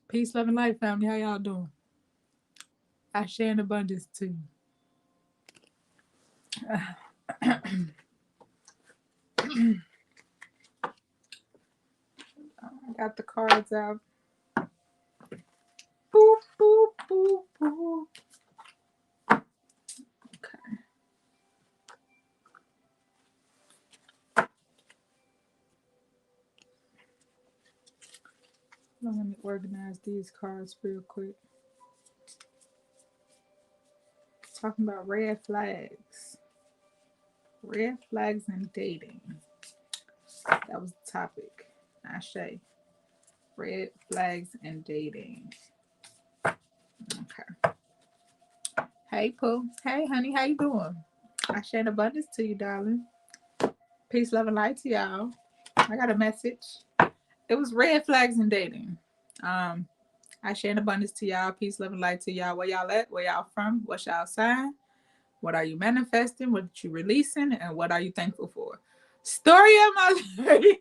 Peace, love, and life, family. How y'all doing? I share in abundance too. I got the cards out. Boop, boop, boop, boop. Okay. Let me organize these cards real quick. Talking about red flags. Red flags and dating. That was the topic. Ashe. Red flags and dating. Okay. Hey, Pooh. Hey, honey. How you doing? I share in abundance to you, darling. Peace, love, and light to y'all. I got a message. It was red flags and dating. Um, I share in abundance to y'all. Peace, love, and light to y'all. Where y'all at? Where y'all from? What's y'all sign? What are you manifesting? What you releasing? And what are you thankful for? Story of my life.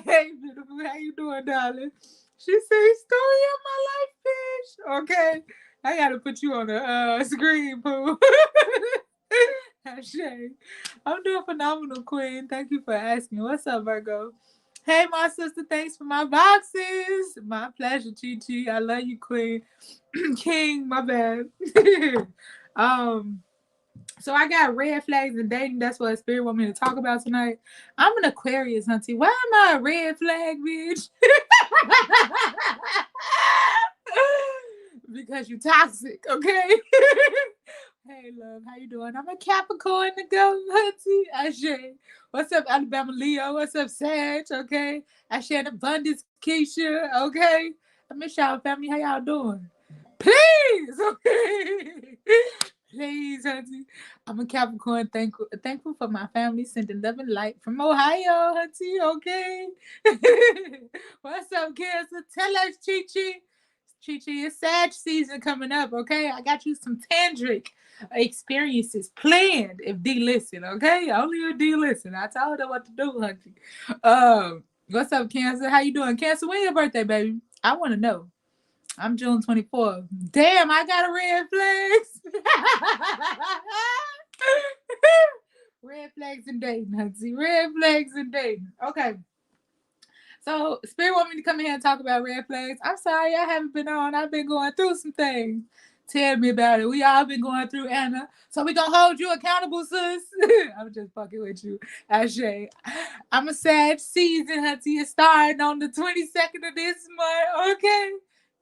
Hey, beautiful. How you doing, darling? She said, story of my life, bitch. Okay. I got to put you on the screen, Pooh. Shay. I'm doing phenomenal, Queen. Thank you for asking. What's up, Virgo? Hey, my sister. Thanks for my boxes. My pleasure, Chi Chi. I love you, Queen. King, my bad. um, so I got red flags and dating. That's what Spirit want me to talk about tonight. I'm an Aquarius, auntie. Why am I a red flag, bitch? Because you toxic, okay? Hey, love, how you doing? I'm a Capricorn to go, auntie. Ashe. What's up, Alabama Leo? What's up, Sag? Okay. Ashe and Abundance, Keisha. Okay. I miss y'all, family. How y'all doing? Please, okay. Please, auntie. I'm a Capricorn. Thankful for my family, sending love and light from Ohio, auntie. Okay. What's up, Cancer? Tell us, Chi Chi. Chi Chi, it's Sag season coming up, okay? I got you some tantric experiences planned if D listen, okay? Only if D listen. I told her what to do, auntie. What's up, Cancer? How you doing? Cancer, when your birthday, baby? I want to know. I'm June 24th. Damn, I got a red flags. Red flags and dating, Hugsy. Red flags and dating. Okay. So Spirit want me to come in here and talk about red flags. I'm sorry I haven't been on. I've been going through some things. Tell me about it. We all been going through, Anna. So we gonna hold you accountable, sis. I'm just fucking with you. Ashe. I'm a sad season, Hunty. It's starting on the 22nd of this month. Okay.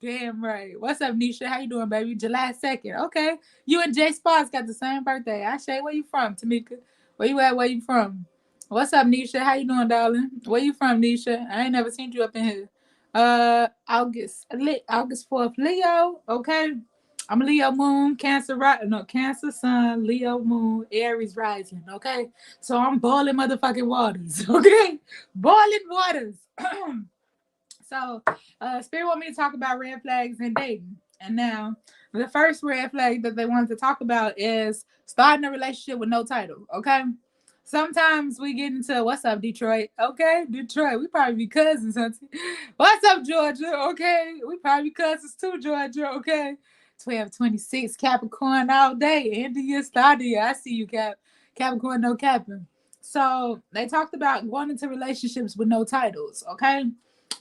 Damn right. What's up, Nisha? How you doing, baby? July 2nd. Okay. You and Jay Spots got the same birthday. Ashe, where you from, Tamika? Where you at? Where you from? What's up, Nisha? How you doing, darling? Where you from, Nisha? I ain't never seen you up in here. August 4th, Leo. Okay. I'm Leo Moon, Cancer Sun, Leo Moon, Aries rising. Okay. So I'm boiling motherfucking waters. Okay. Boiling waters. So, Spirit want me to talk about red flags and dating. And now, the first red flag that they wanted to talk about is starting a relationship with no title. Okay. Sometimes we get into what's up, Detroit? Okay, Detroit. We probably be cousins, auntie. What's up, Georgia? Okay, we probably cousins too, Georgia. Okay, 1226 Capricorn all day. End of year, start of year. I see you, Capricorn, no capping. So they talked about going into relationships with no titles. Okay,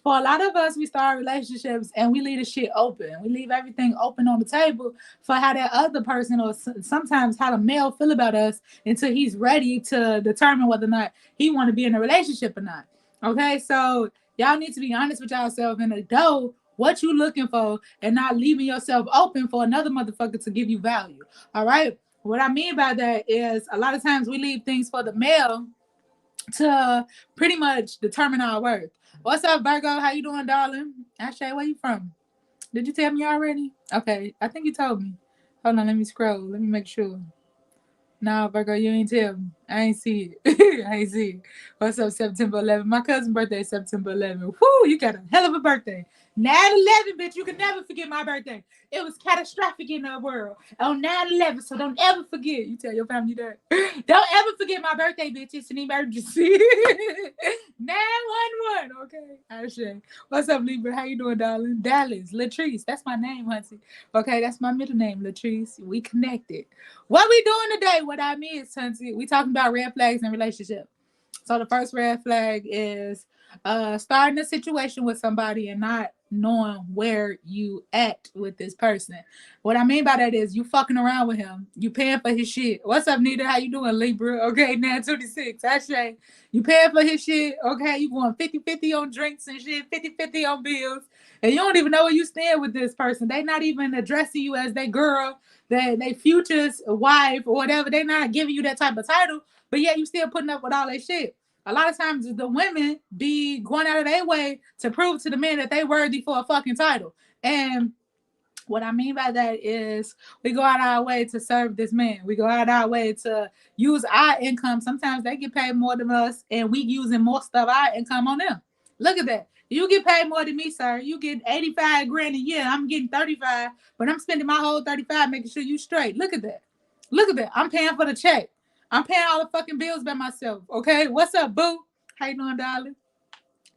for a lot of us, we start relationships and we leave the shit open. We leave everything open on the table for how that other person or sometimes how the male feel about us until he's ready to determine whether or not he want to be in a relationship or not. Okay, so y'all need to be honest with yourself and know what you looking for and not leaving yourself open for another motherfucker to give you value. All right. What I mean by that is a lot of times we leave things for the male to pretty much determine our worth. What's up, Virgo? How you doing, darling? Ashe, where you from? Did you tell me already? Okay, I think you told me. Hold on, let me scroll. Let me make sure. Nah, Virgo, you ain't tell me. I ain't see it. I ain't see it. What's up, September 11th? My cousin's birthday is September 11th. Whoo, you got a hell of a birthday. 9/11, bitch. You can never forget my birthday. It was catastrophic in the world on 9/11, so don't ever forget. You tell your family that. Don't ever forget my birthday, bitch. It's an emergency. 911, Okay, Ashay. What's up, Libra? How you doing, darling? Dallas, Latrice. That's my name, Hunty. Okay, that's my middle name, Latrice. We connected. What we doing today? What I mean is, Hunty, we talking about red flags in relationship. So the first red flag is starting a situation with somebody and not knowing where you at with this person. What I mean by that is you fucking around with him. You paying for his shit. What's up, Nita? How you doing, Libra? Okay, 926. Ashay. You paying for his shit. Okay, you going 50-50 on drinks and shit, 50-50 on bills. And you don't even know where you stand with this person. They not even addressing you as their girl, they future's wife or whatever. They not giving you that type of title, but yet you still putting up with all that shit. A lot of times the women be going out of their way to prove to the men that they worthy for a fucking title. And what I mean by that is we go out our way to serve this man. We go out our way to use our income. Sometimes they get paid more than us, and we using most of our income on them. Look at that. You get paid more than me, sir. You get 85 grand a year. I'm getting 35, but I'm spending my whole 35 making sure you straight. Look at that. Look at that. I'm paying for the check. I'm paying all the fucking bills by myself. Okay? What's up, boo? How you doing, darling?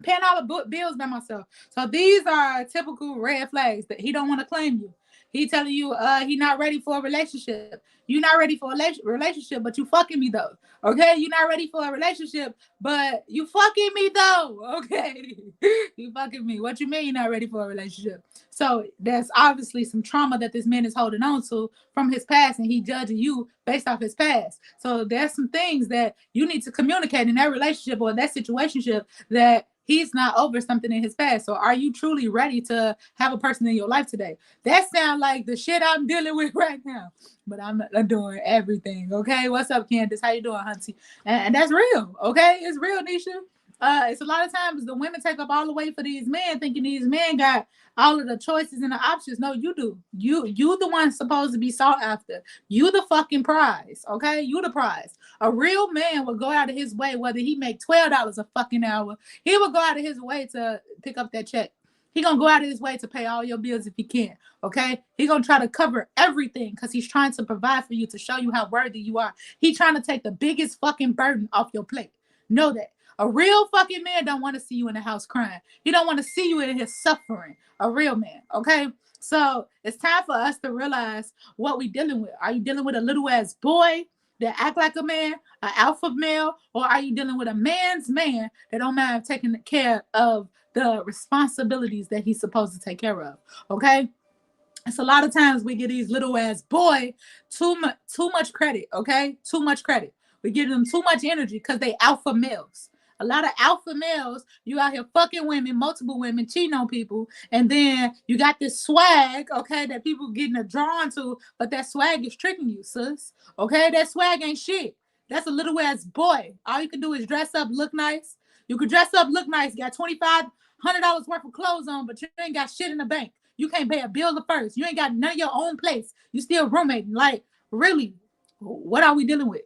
Paying all the bills by myself. So these are typical red flags that he don't want to claim you. He telling you he not ready for a relationship. You not ready for a relationship, but you fucking me though. Okay, you not ready for a relationship, but you fucking me though. Okay, you fucking me. What you mean you not ready for a relationship? So there's obviously some trauma that this man is holding on to from his past, and he judging you based off his past. So there's some things that you need to communicate in that relationship or that situationship that he's not over something in his past. So are you truly ready to have a person in your life today? That sounds like the shit I'm dealing with right now. But I'm doing everything. Okay. What's up, Candace? How you doing, Hunty? And that's real. Okay. It's real, Nisha. It's a lot of times the women take up all the way for these men, thinking these men got all of the choices and the options. No, you do. You the one supposed to be sought after. You the fucking prize. Okay. You the prize. A real man will go out of his way, whether he make $12 a fucking hour, he will go out of his way to pick up that check. He gonna go out of his way to pay all your bills if he can. Okay, he gonna try to cover everything because he's trying to provide for you to show you how worthy you are. He trying to take the biggest fucking burden off your plate. Know that. A real fucking man don't want to see you in the house crying. He don't want to see you in his suffering. A real man. Okay. So it's time for us to realize what we dealing with. Are you dealing with a little ass boy that act like a man, an alpha male, or are you dealing with a man's man that don't mind taking care of the responsibilities that he's supposed to take care of? Okay. It's a lot of times we give these little ass boy too much credit. Okay, too much credit. We give them too much energy because they alpha males. A lot of alpha males, you out here fucking women, multiple women, cheating on people, and then you got this swag, okay, that people getting drawn to, but that swag is tricking you, sis. Okay, that swag ain't shit. That's a little ass boy. All you can do is dress up, look nice. You could dress up, look nice, got $2,500 worth of clothes on, but you ain't got shit in the bank. You can't pay a bill the first. You ain't got none of your own place. You still roommating. Like, really, what are we dealing with?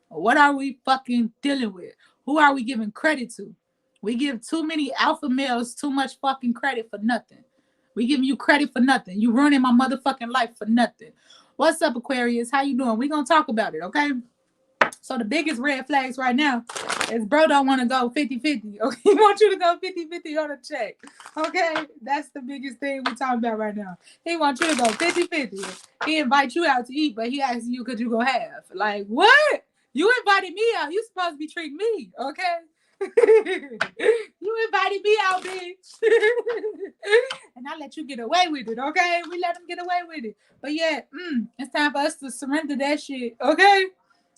What are we fucking dealing with? Who are we giving credit to? We give too many alpha males too much fucking credit for nothing. We giving you credit for nothing. You ruining my motherfucking life for nothing. What's up, Aquarius? How you doing? We gonna talk about it, okay? So the biggest red flags right now is bro don't want to go 50-50. Okay, he wants you to go 50-50 on a check. Okay, that's the biggest thing we're talking about right now. He wants you to go 50-50. He invites you out to eat, but he asks you, could you go half? Like, what? You invited me out. You supposed to be treating me, okay? You invited me out, bitch. And I let you get away with it, okay? We let him get away with it. But yeah, it's time for us to surrender that shit, okay?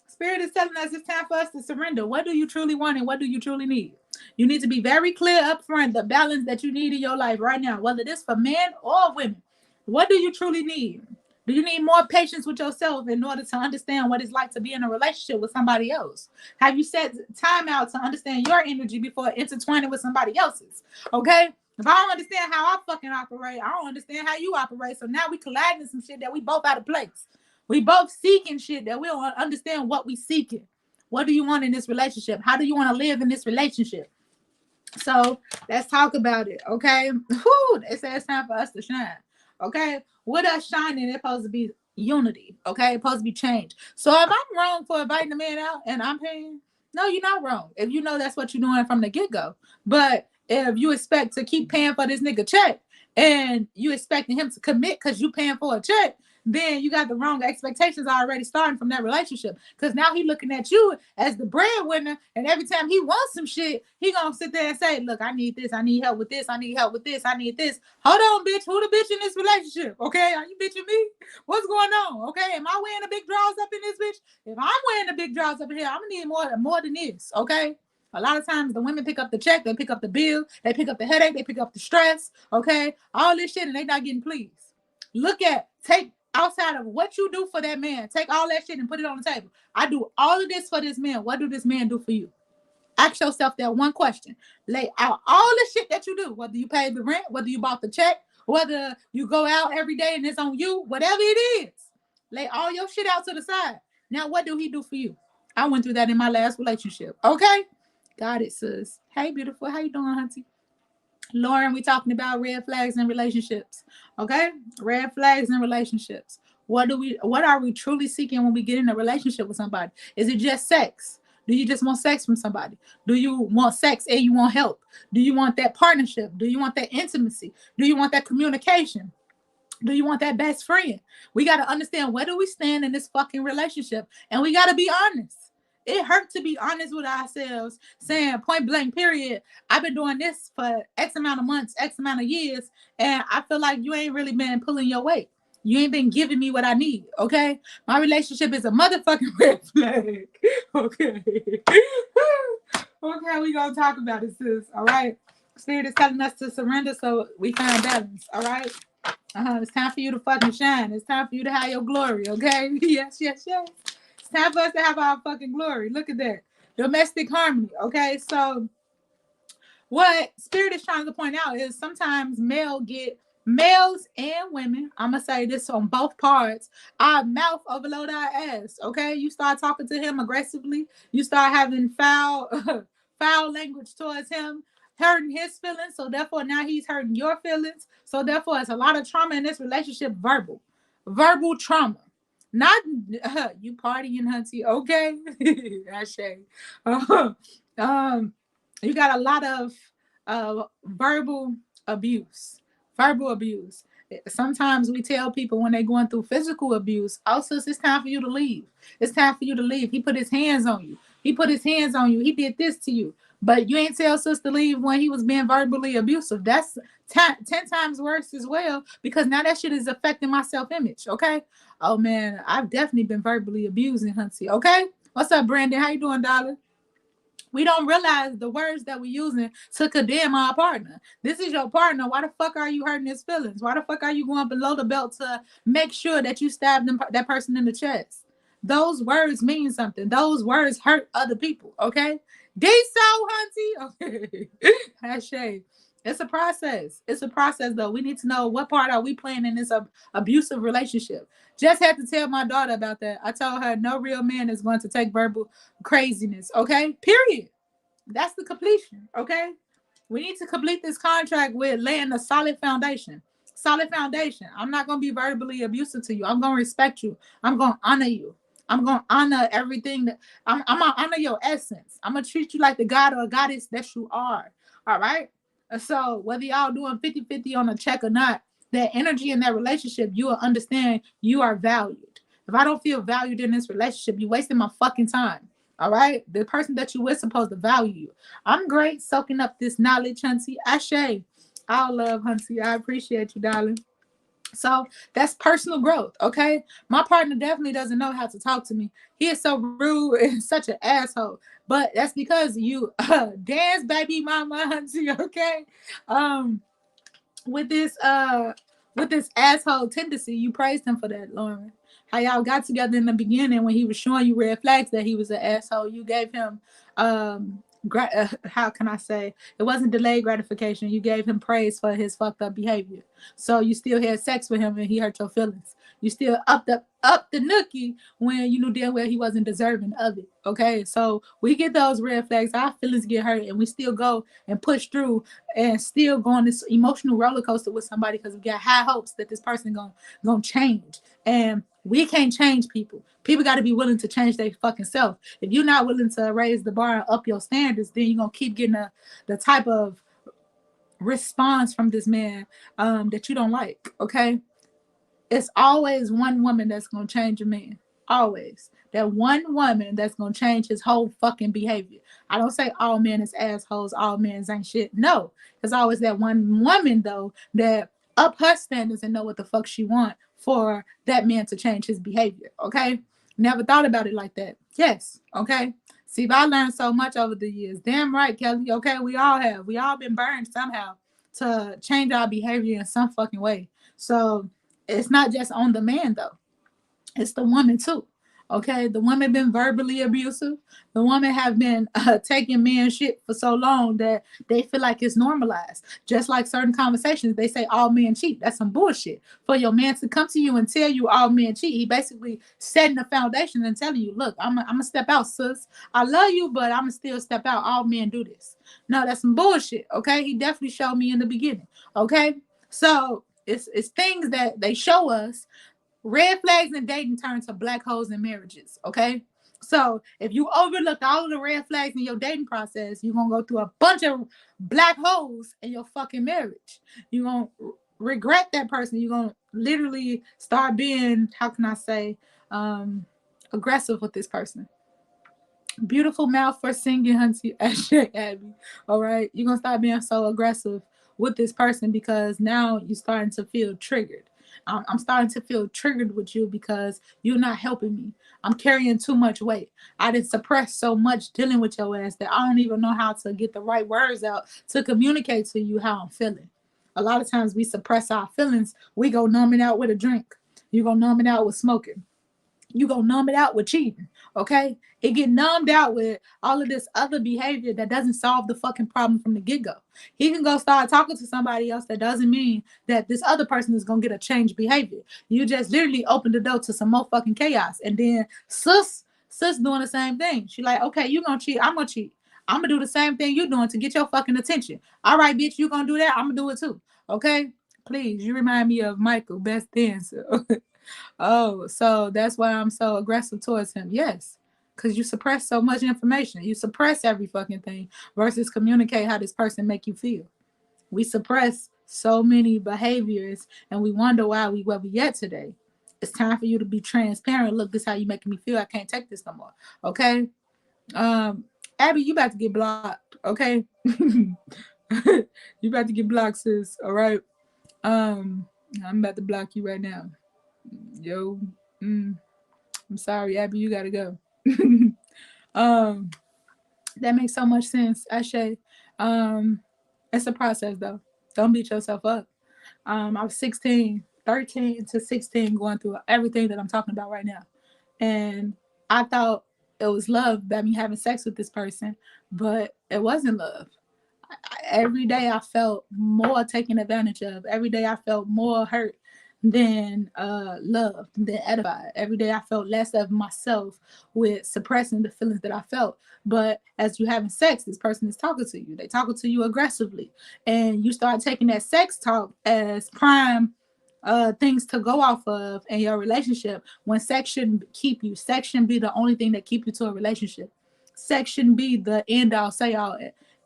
Spirit is telling us it's time for us to surrender. What do you truly want and what do you truly need? You need to be very clear up front the balance that you need in your life right now, whether this for men or women. What do you truly need? Do you need more patience with yourself in order to understand what it's like to be in a relationship with somebody else? Have you set time out to understand your energy before intertwining with somebody else's? Okay? If I don't understand how I fucking operate, I don't understand how you operate. So now we colliding in some shit that we both out of place. We both seeking shit that we don't understand what we seeking. What do you want in this relationship? How do you want to live in this relationship? So let's talk about it, okay? Whew, it says it's time for us to shine, okay? With us shining, it's supposed to be unity, okay? It's supposed to be change. So if I'm wrong for inviting the man out and I'm paying, no, you're not wrong. If you know that's what you're doing from the get-go. But if you expect to keep paying for this nigga check and you expecting him to commit because you paying for a check, then you got the wrong expectations already starting from that relationship. Because now he looking at you as the breadwinner, and every time he wants some shit, he gonna sit there and say, "Look, I need this. I need help with this. I need help with this. I need this." Hold on, bitch. Who the bitch in this relationship? Okay, are you bitching me? What's going on? Okay, am I wearing the big draws up in this bitch? If I'm wearing the big draws up in here, I'm gonna need more than this. Okay. A lot of times the women pick up the check, they pick up the bill, they pick up the headache, they pick up the stress, okay? All this shit, and they not getting pleased. Take outside of what you do for that man, take all that shit and put it on the table. I do all of this for this man. What do this man do for you? Ask yourself that one question. Lay out all the shit that you do, whether you paid the rent, whether you bought the check, whether you go out every day and it's on you, whatever it is. Lay all your shit out to the side. Now, what do he do for you? I went through that in my last relationship, okay? Got it, sis. Hey, beautiful. How you doing, hunty? Lauren, we talking about red flags in relationships. Okay? Red flags in relationships. What are we truly seeking when we get in a relationship with somebody? Is it just sex? Do you just want sex from somebody? Do you want sex and you want help? Do you want that partnership? Do you want that intimacy? Do you want that communication? Do you want that best friend? We got to understand where do we stand in this fucking relationship, and we got to be honest. It hurt to be honest with ourselves, saying point blank, period, I've been doing this for X amount of months, X amount of years, and I feel like you ain't really been pulling your weight. You ain't been giving me what I need, okay? My relationship is a motherfucking red flag, okay? Okay, we gonna talk about it, sis, all right? Spirit is telling us to surrender so we find balance, all right? It's time for you to fucking shine. It's time for you to have your glory, okay? Yes, yes, yes. It's time for us to have our fucking glory. Look at that. Domestic harmony, okay? So what Spirit is trying to point out is sometimes males and women, I'm going to say this on both parts, our mouth overload our ass, okay? You start talking to him aggressively. You start having foul language towards him, hurting his feelings. So therefore now he's hurting your feelings. So therefore it's a lot of trauma in this relationship, verbal trauma. Not you partying, hunty, okay? That's shade. You got a lot of verbal abuse. Verbal abuse. Sometimes we tell people when they're going through physical abuse, also it's time for you to leave. It's time for you to leave. He put his hands on you. He put his hands on you. He did this to you. But you ain't tell sis to leave when he was being verbally abusive. That's 10 times worse as well, because now that shit is affecting my self-image, okay? Oh, man, I've definitely been verbally abusing Hunty, okay? What's up, Brandon? How you doing, darling? We don't realize the words that we're using to condemn our partner. This is your partner. Why the fuck are you hurting his feelings? Why the fuck are you going below the belt to make sure that you stab that person in the chest? Those words mean something. Those words hurt other people, okay? D-so, hunty. Okay. Hashtag. It's a process. It's a process, though. We need to know what part are we playing in this abusive relationship. Just had to tell my daughter about that. I told her no real man is going to take verbal craziness, okay? Period. That's the completion, okay? We need to complete this contract with laying a solid foundation. Solid foundation. I'm not going to be verbally abusive to you. I'm going to respect you. I'm going to honor you. I'm going to honor everything that I'm going to honor your essence. I'm going to treat you like the god or goddess that you are. All right? So whether y'all doing 50-50 on a check or not, that energy in that relationship, you will understand you are valued. If I don't feel valued in this relationship, you're wasting my fucking time. All right? The person that you with supposed to value you. I'm great soaking up this knowledge, Hunty. Ashe. I love Hunty. I appreciate you, darling. So that's personal growth, okay? My partner definitely doesn't know how to talk to me. He is so rude and such an asshole. But that's because you dance, baby mama, Hunty, okay? With this asshole tendency, you praised him for that, Lauren. How y'all got together in the beginning when he was showing you red flags that he was an asshole. You gave him how can I say, it wasn't delayed gratification. You gave him praise for his fucked up behavior. So you still had sex with him and he hurt your feelings. You still up the nookie when you knew damn well he wasn't deserving of it. Okay, so we get those red flags, our feelings get hurt, and we still go and push through and still go on this emotional roller coaster with somebody because we got high hopes that this person gonna change. And we can't change people. People got to be willing to change their fucking self. If you're not willing to raise the bar and up your standards, then you're gonna keep getting the type of response from this man that you don't like, okay? It's always one woman that's gonna change a man. Always. That one woman that's gonna change his whole fucking behavior. I don't say all men is assholes, all men ain't shit. No. There's always that one woman though that up her standards and know what the fuck she want for that man to change his behavior. Okay? Never thought about it like that. Yes. Okay. See, I learned so much over the years. Damn right, Kelly. Okay, we all have. We all been burned somehow to change our behavior in some fucking way. So it's not just on the man though. It's the woman too. Okay, the woman been verbally abusive. The woman have been taking men shit for so long that they feel like it's normalized. Just like certain conversations, they say all men cheat. That's some bullshit. For your man to come to you and tell you all men cheat, he basically setting the foundation and telling you, look, I'm gonna step out, sis. I love you, but I'm gonna still step out. All men do this. No, that's some bullshit. Okay, he definitely showed me in the beginning. Okay, so it's things that they show us. Red flags in dating turn to black holes in marriages. Okay. So if you overlook all of the red flags in your dating process, you're gonna go through a bunch of black holes in your fucking marriage. You're gonna regret that person. You're gonna literally start being, how can I say, aggressive with this person. Beautiful mouth for singing, Hunty Ashley Abby. All right. You're gonna start being so aggressive with this person because now you're starting to feel triggered. I'm starting to feel triggered with you because you're not helping me. I'm carrying too much weight. I didn't suppress so much dealing with your ass that I don't even know how to get the right words out to communicate to you how I'm feeling. A lot of times we suppress our feelings. We go numb it out with a drink. You go numb it out with smoking. You gonna numb it out with cheating, okay? It get numbed out with all of this other behavior that doesn't solve the fucking problem from the get-go. He can go start talking to somebody else. That doesn't mean that this other person is gonna get a changed behavior. You just literally open the door to some more fucking chaos. And then sis doing the same thing. She like, okay, you gonna cheat, I'm gonna cheat. I'm gonna do the same thing you doing to get your fucking attention. All right, bitch, you gonna do that, I'm gonna do it too. Okay? Please, you remind me of Michael, best dancer. Oh, so that's why I'm so aggressive towards him. Yes, because you suppress so much information. You suppress every fucking thing versus communicate how this person make you feel. We suppress so many behaviors and we wonder why we where we at today. It's time for you to be transparent. Look, this how you making me feel. I can't take this no more. Okay? Um, Abby, you about to get blocked. Okay? You about to get blocked, sis. All right. Um, I'm about to block you right now. Yo, I'm sorry, Abby, you gotta go. um, that makes so much sense, Ashay. Um, it's a process though. Don't beat yourself up. I was 16, 13 to 16, going through everything that I'm talking about right now, and I thought it was love that me having sex with this person, but it wasn't love. Every day I felt more taken advantage of. Every day I felt more hurt than loved, than edified. Every day I felt less of myself with suppressing the feelings that I felt. But as you having sex, this person is talking to you. They talking to you aggressively. And you start taking that sex talk as prime things to go off of in your relationship when sex shouldn't keep you. Sex shouldn't be the only thing that keep you to a relationship. Sex shouldn't be the end all say all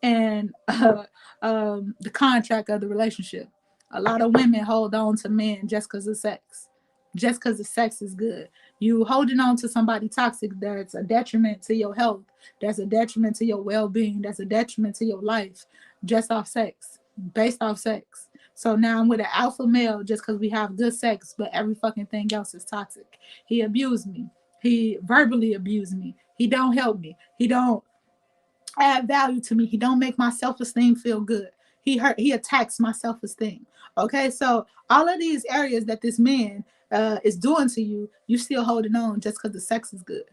and the contract of the relationship. A lot of women hold on to men just because of sex, just because the sex is good. You holding on to somebody toxic that's a detriment to your health, that's a detriment to your well-being, that's a detriment to your life, just off sex, based off sex. So now I'm with an alpha male just because we have good sex, but every fucking thing else is toxic. He abused me. He verbally abused me. He don't help me. He don't add value to me. He don't make my self-esteem feel good. He attacks my self-esteem. Okay, so all of these areas that this man is doing to you, you still holding on just because the sex is good.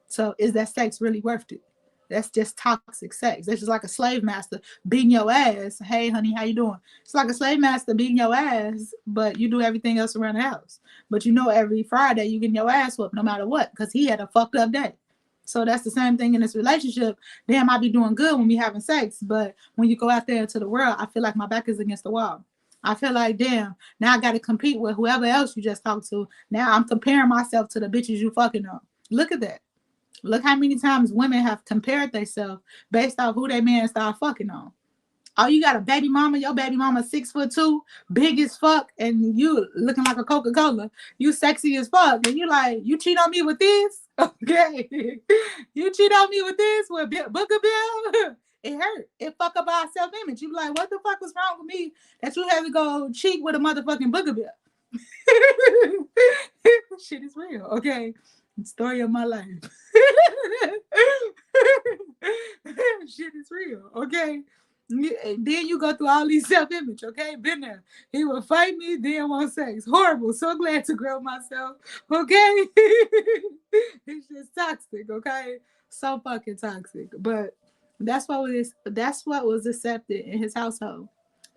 So is that sex really worth it? That's just toxic sex. That's just like a slave master beating your ass. Hey, honey, how you doing? It's like a slave master beating your ass, but you do everything else around the house. But you know every Friday you getting your ass whooped no matter what because he had a fucked up day. So that's the same thing in this relationship. Damn, I be doing good when we having sex, but when you go out there into the world, I feel like my back is against the wall. I feel like, damn, now I got to compete with whoever else you just talked to. Now I'm comparing myself to the bitches you fucking on. Look at that. Look how many times women have compared themselves based off who they man start fucking on. Oh, you got a baby mama, your baby mama 6'2", big as fuck, and you looking like a Coca-Cola. You sexy as fuck, and you like, you cheat on me with this? Okay. You cheat on me with this with Booker Bill? It hurt. It fuck up our self-image. You be like, what the fuck was wrong with me that you had to go cheat with a motherfucking Booker Bill? Shit is real, okay? Story of my life. Shit is real, okay? Then you go through all these self-image, okay? Been there. He would fight me, then want sex. Horrible. So glad to grow myself, okay? It's just toxic, okay? So fucking toxic. But that's what was accepted in his household.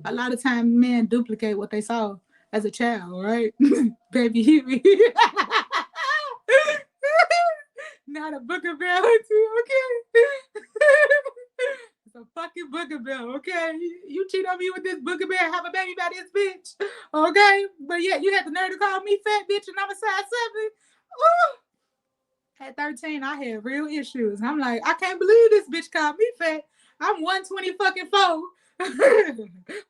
A lot of times men duplicate what they saw as a child, right? Baby Huey. Not a Booker Bell, okay? It's a fucking Booker Bell, okay? You cheat on me with this Booker Bell, have a baby by this bitch, okay? But yeah, you had the nerve to call me fat bitch and I'm a size 7. Ooh. At 13, I had real issues. I'm like, I can't believe this bitch called me fat. I'm 120 fucking 4. 5'3",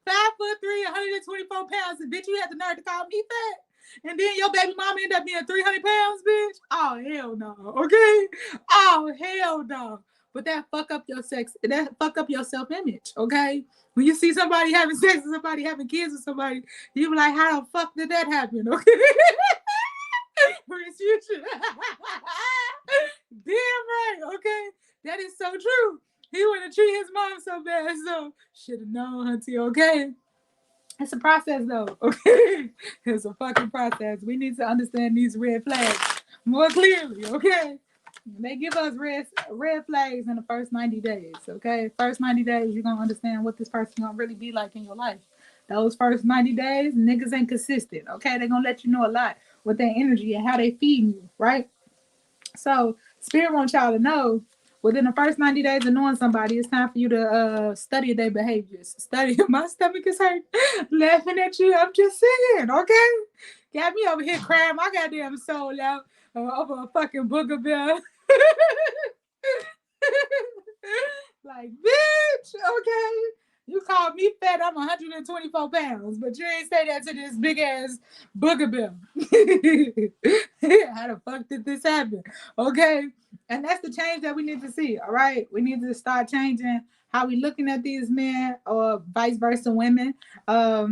124 pounds, and bitch, you had the nerve to call me fat. And then your baby mama ended up being 300 pounds, bitch. Oh, hell no. Okay? Oh, hell no. But that fuck up your sex. That fuck up your self-image, okay? When you see somebody having sex with somebody, having kids with somebody, you be like, how the fuck did that happen, okay? For his future. Damn right, okay? That is so true. He want to treat his mom so bad, so should have known, hunty, okay? It's a process, though, okay? It's a fucking process. We need to understand these red flags more clearly, okay? They give us red flags in the first 90 days, okay? First 90 days, you're going to understand what this person going to really be like in your life. Those first 90 days, niggas ain't consistent, okay? They're going to let you know a lot with their energy and how they feed you, right? So, Spirit wants y'all to know, within the first 90 days of knowing somebody, it's time for you to study their behaviors. Study. My stomach is hurt. Laughing at you. I'm just saying, okay? Got me over here crying my goddamn soul out over a fucking Booger Bill. Like, bitch, okay? You called me fat, I'm 124 pounds, but you ain't say that to this big ass Booger Bill. How the fuck did this happen? Okay? And that's the change that we need to see, all right? We need to start changing how we looking at these men, or vice versa, women, or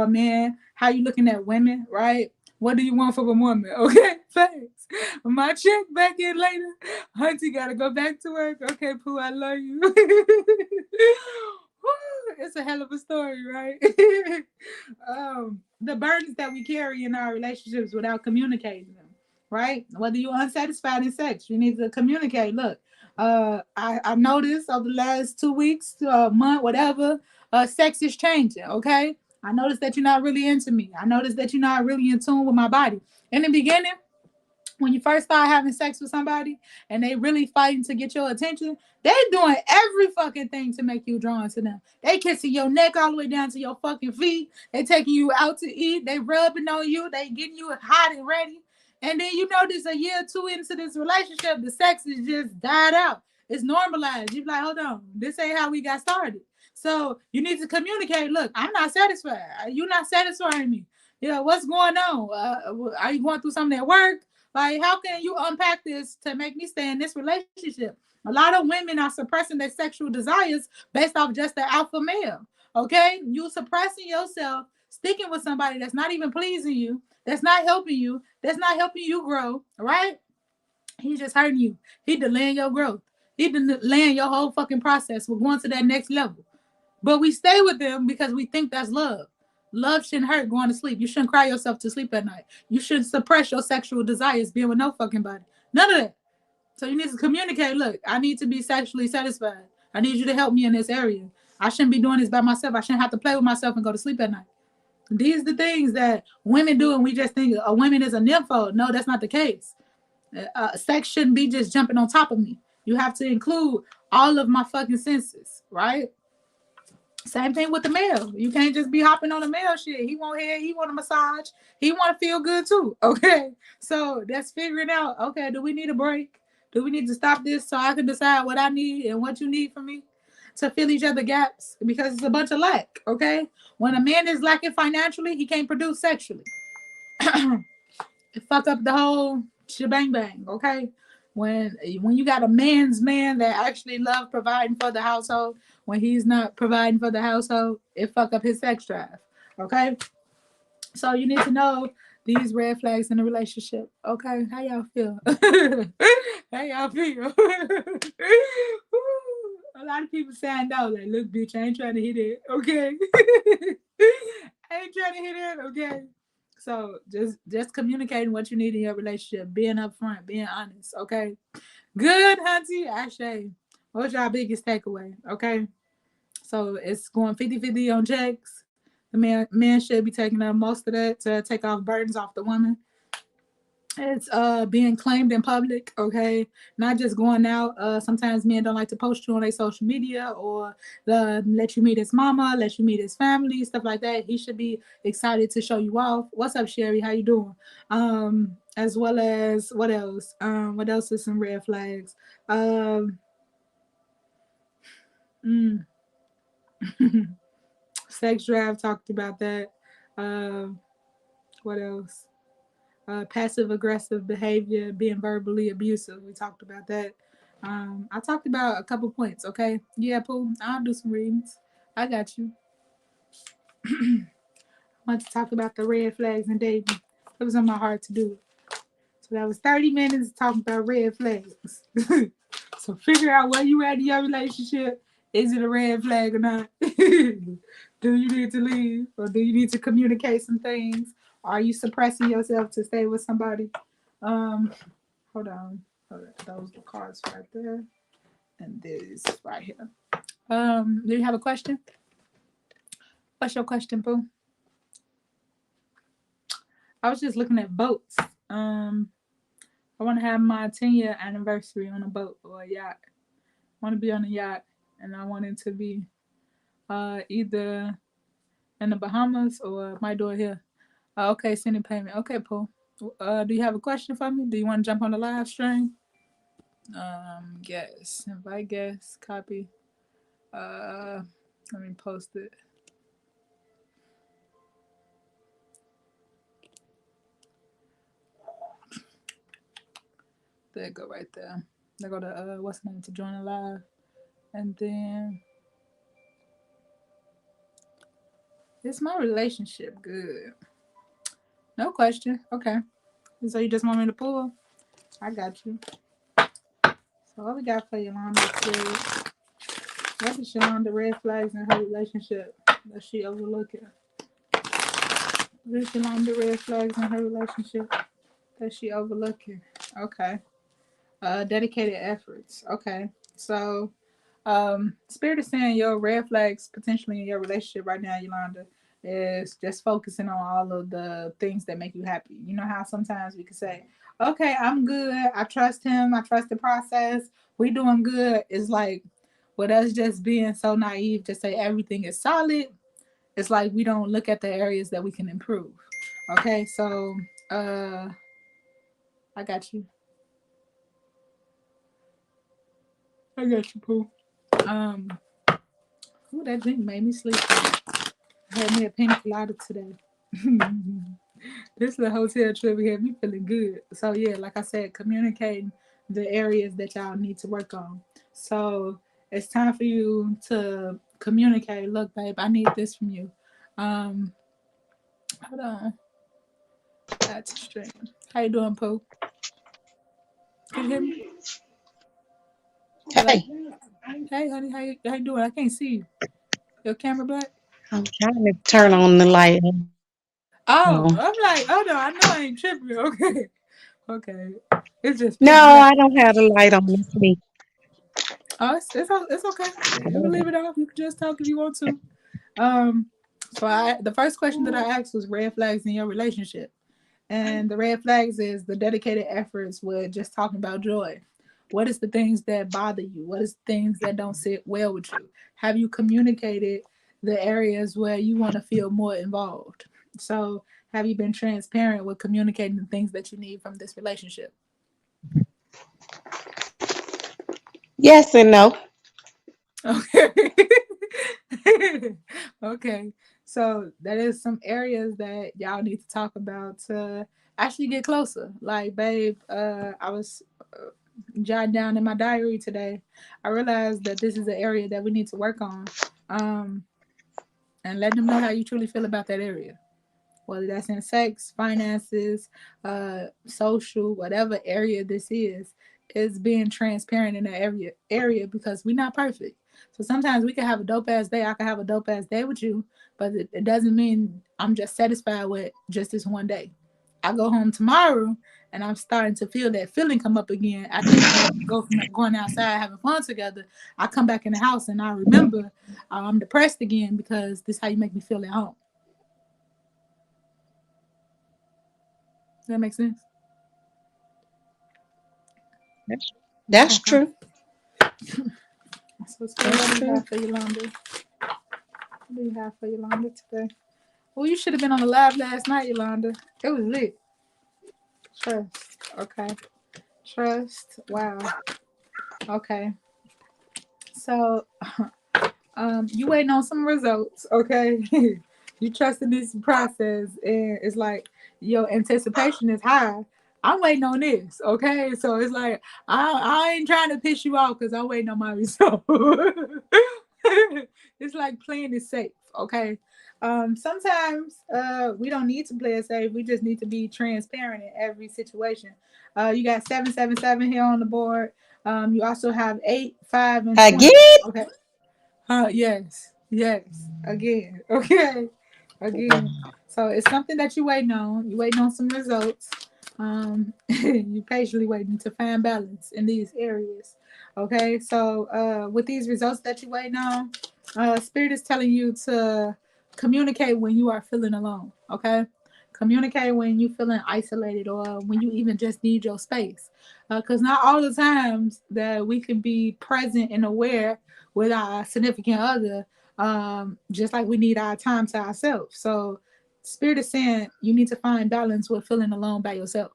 men, how you looking at women, right? What do you want from a woman? Okay, thanks. My check back in later. Hunty gotta go back to work. Okay, Pooh, I love you. It's a hell of a story, right? The burdens that we carry in our relationships without communicating them, right? Whether you're unsatisfied in sex, you need to communicate. Look, I noticed over the last 2 weeks, month, whatever, sex is changing, okay? I noticed that you're not really into me. I noticed that you're not really in tune with my body. In the beginning, when you first start having sex with somebody and they really fighting to get your attention, they doing every fucking thing to make you drawn to them. They kissing your neck all the way down to your fucking feet. They taking you out to eat. They rubbing on you. They getting you hot and ready. And then you notice a year or two into this relationship, the sex is just died out. It's normalized. You're like, hold on, this ain't how we got started. So you need to communicate. Look, I'm not satisfied. You're not satisfying me. You know, what's going on? Are you going through something at work? Like, how can you unpack this to make me stay in this relationship? A lot of women are suppressing their sexual desires based off just the alpha male. Okay? You suppressing yourself, sticking with somebody that's not even pleasing you, that's not helping you, that's not helping you grow, right? He's just hurting you. He delaying your growth. He delaying your whole fucking process. We're going to that next level. But we stay with them because we think that's love. Love shouldn't hurt going to sleep. You shouldn't cry yourself to sleep at night. You shouldn't suppress your sexual desires being with no fucking body. None of that. So you need to communicate. Look, I need to be sexually satisfied. I need you to help me in this area. I shouldn't be doing this by myself. I shouldn't have to play with myself and go to sleep at night. These are the things that women do, and we just think a woman is a nympho. No, that's not the case. Sex shouldn't be just jumping on top of me. You have to include all of my fucking senses, right? Same thing with the male. You can't just be hopping on the male shit. He want hair, he want a massage, he want to feel good too. Okay. So that's figuring out, okay, do we need a break? Do we need to stop this so I can decide what I need and what you need from me? to fill each other gaps because it's a bunch of lack. Okay, when a man is lacking financially, he can't produce sexually. It fuck up the whole shebang bang. Okay, when you got a man's man that actually love providing for the household, when he's not providing for the household, it fuck up his sex drive. Okay, so you need to know these red flags in a relationship. Okay, how y'all feel? How y'all feel? A lot of people saying no, like, look, bitch, I ain't trying to hit it. Okay, I ain't trying to hit it. Okay. So just communicating what you need in your relationship, being upfront, being honest. Okay. Good, Hunty. Ashay. What's your biggest takeaway? Okay. So it's going 50-50 on checks. The man should be taking up most of that to take off burdens off the woman. It's being claimed in public, okay? Not just going out. Sometimes men don't like to post you on their social media or let you meet his mama, let you meet his family, stuff like that. He should be excited to show you off. What's up, Sherry? How you doing? As well as what else? What else is some red flags? Um, mm, Sex drive, talked about that. Um, what else? Passive aggressive behavior, being verbally abusive. We talked about that. I talked about a couple points. Okay, yeah, Pooh. I'll do some readings. I got you. I want to talk about the red flags and dating. It was on my heart to do it. So that was 30 minutes talking about red flags. So figure out where you at in your relationship. Is it a red flag or not? Do you need to leave or do you need to communicate some things? Are you suppressing yourself to stay with somebody? Um, hold on. Those are the cards right there. And this right here. Do you have a question? What's your question, Boo? I was just looking at boats. I want to have my 10-year anniversary on a boat or a yacht. I want to be on a yacht, and I want it to be either in the Bahamas or might do it here. Okay, sending payment. Okay, Paul. Do you have a question for me? Do you want to jump on the live stream? Guess. Invite guest. Copy. Uh, Let me post it. There it go right there. They go to what's the name to join the live, and then is my relationship good? No question. Okay. So you just want me to pull? I got you. So what we got for Yolanda is what is Yolanda red flags in her relationship that she overlooking? What is Yolanda red flags in her relationship that she overlooking? Okay. Dedicated efforts. Okay. So Spirit is saying your red flags potentially in your relationship right now, Yolanda, is just focusing on all of the things that make you happy. You know how sometimes we can say, okay, I'm good. I trust him. I trust the process. We doing good. It's like, with us just being so naive to say everything is solid, it's like we don't look at the areas that we can improve. Okay, so uh I got you. I got you, Pooh. Um, ooh, that drink made me sleepy. I had me a pina colada today. This little hotel trip had me feeling good. So yeah, like I said, communicating the areas that y'all need to work on. So it's time for you to communicate. Look, babe, I need this from you. Um, Hold on. That's stream. How you doing, Pooh? Can you hear me? Hello. Hey, Hey, honey, how you doing? I can't see you. Your camera black? I'm trying to turn on the light. Oh, No, I'm like, oh no, I know I ain't tripping. Okay, okay. It's just no, pitch black. I don't have the light on. It's me. Oh, it's okay. You can leave it off. You can just talk if you want to. Um, so the first question that I asked was red flags in your relationship, and the red flags is the dedicated efforts with just talking about joy. What is the things that bother you? What is the things that don't sit well with you? Have you communicated the areas where you want to feel more involved? So, have you been transparent with communicating the things that you need from this relationship? Yes and no. Okay. Okay. So that is some areas that y'all need to talk about to actually get closer. Like, babe, I was jotting down in my diary today. I realized that this is an area that we need to work on. Um, and let them know how you truly feel about that area, whether that's in sex, finances, social, whatever area this is being transparent in that area because we're not perfect. So sometimes we can have a dope ass day. I can have a dope ass day with you, but it doesn't mean I'm just satisfied with just this one day. I go home tomorrow and I'm starting to feel that feeling come up again after we go from going outside having fun together. I come back in the house and I remember I'm depressed again because this is how you make me feel at home. Does that make sense? That's, that's Okay. true. So, Spirit, That's what do you true. have for Yolanda? What do you have for Yolanda today? Well, you should have been on the live last night, Yolanda. It was lit. Trust. Okay. Trust. Wow. Okay. So, you waiting on some results, okay? You trusting this process, and it's like your anticipation is high. I'm waiting on this, okay? So it's like I ain't trying to piss you off because I'm waiting on my result. It's like playing it safe, okay? Sometimes we don't need to play it safe. We just need to be transparent in every situation. You got 777 here on the board. You also have 8, 5, and 20. Again? Okay. Yes, yes. Again, okay, again. So it's something that you waiting on. You waiting on some results. You patiently waiting to find balance in these areas. Okay, so with these results that you waiting on, Spirit is telling you to communicate when you are feeling alone. Okay, communicate when you feeling isolated or when you even just need your space. Because not all the times that we can be present and aware with our significant other, just like we need our time to ourselves. So, Spirit is saying you need to find balance with feeling alone by yourself,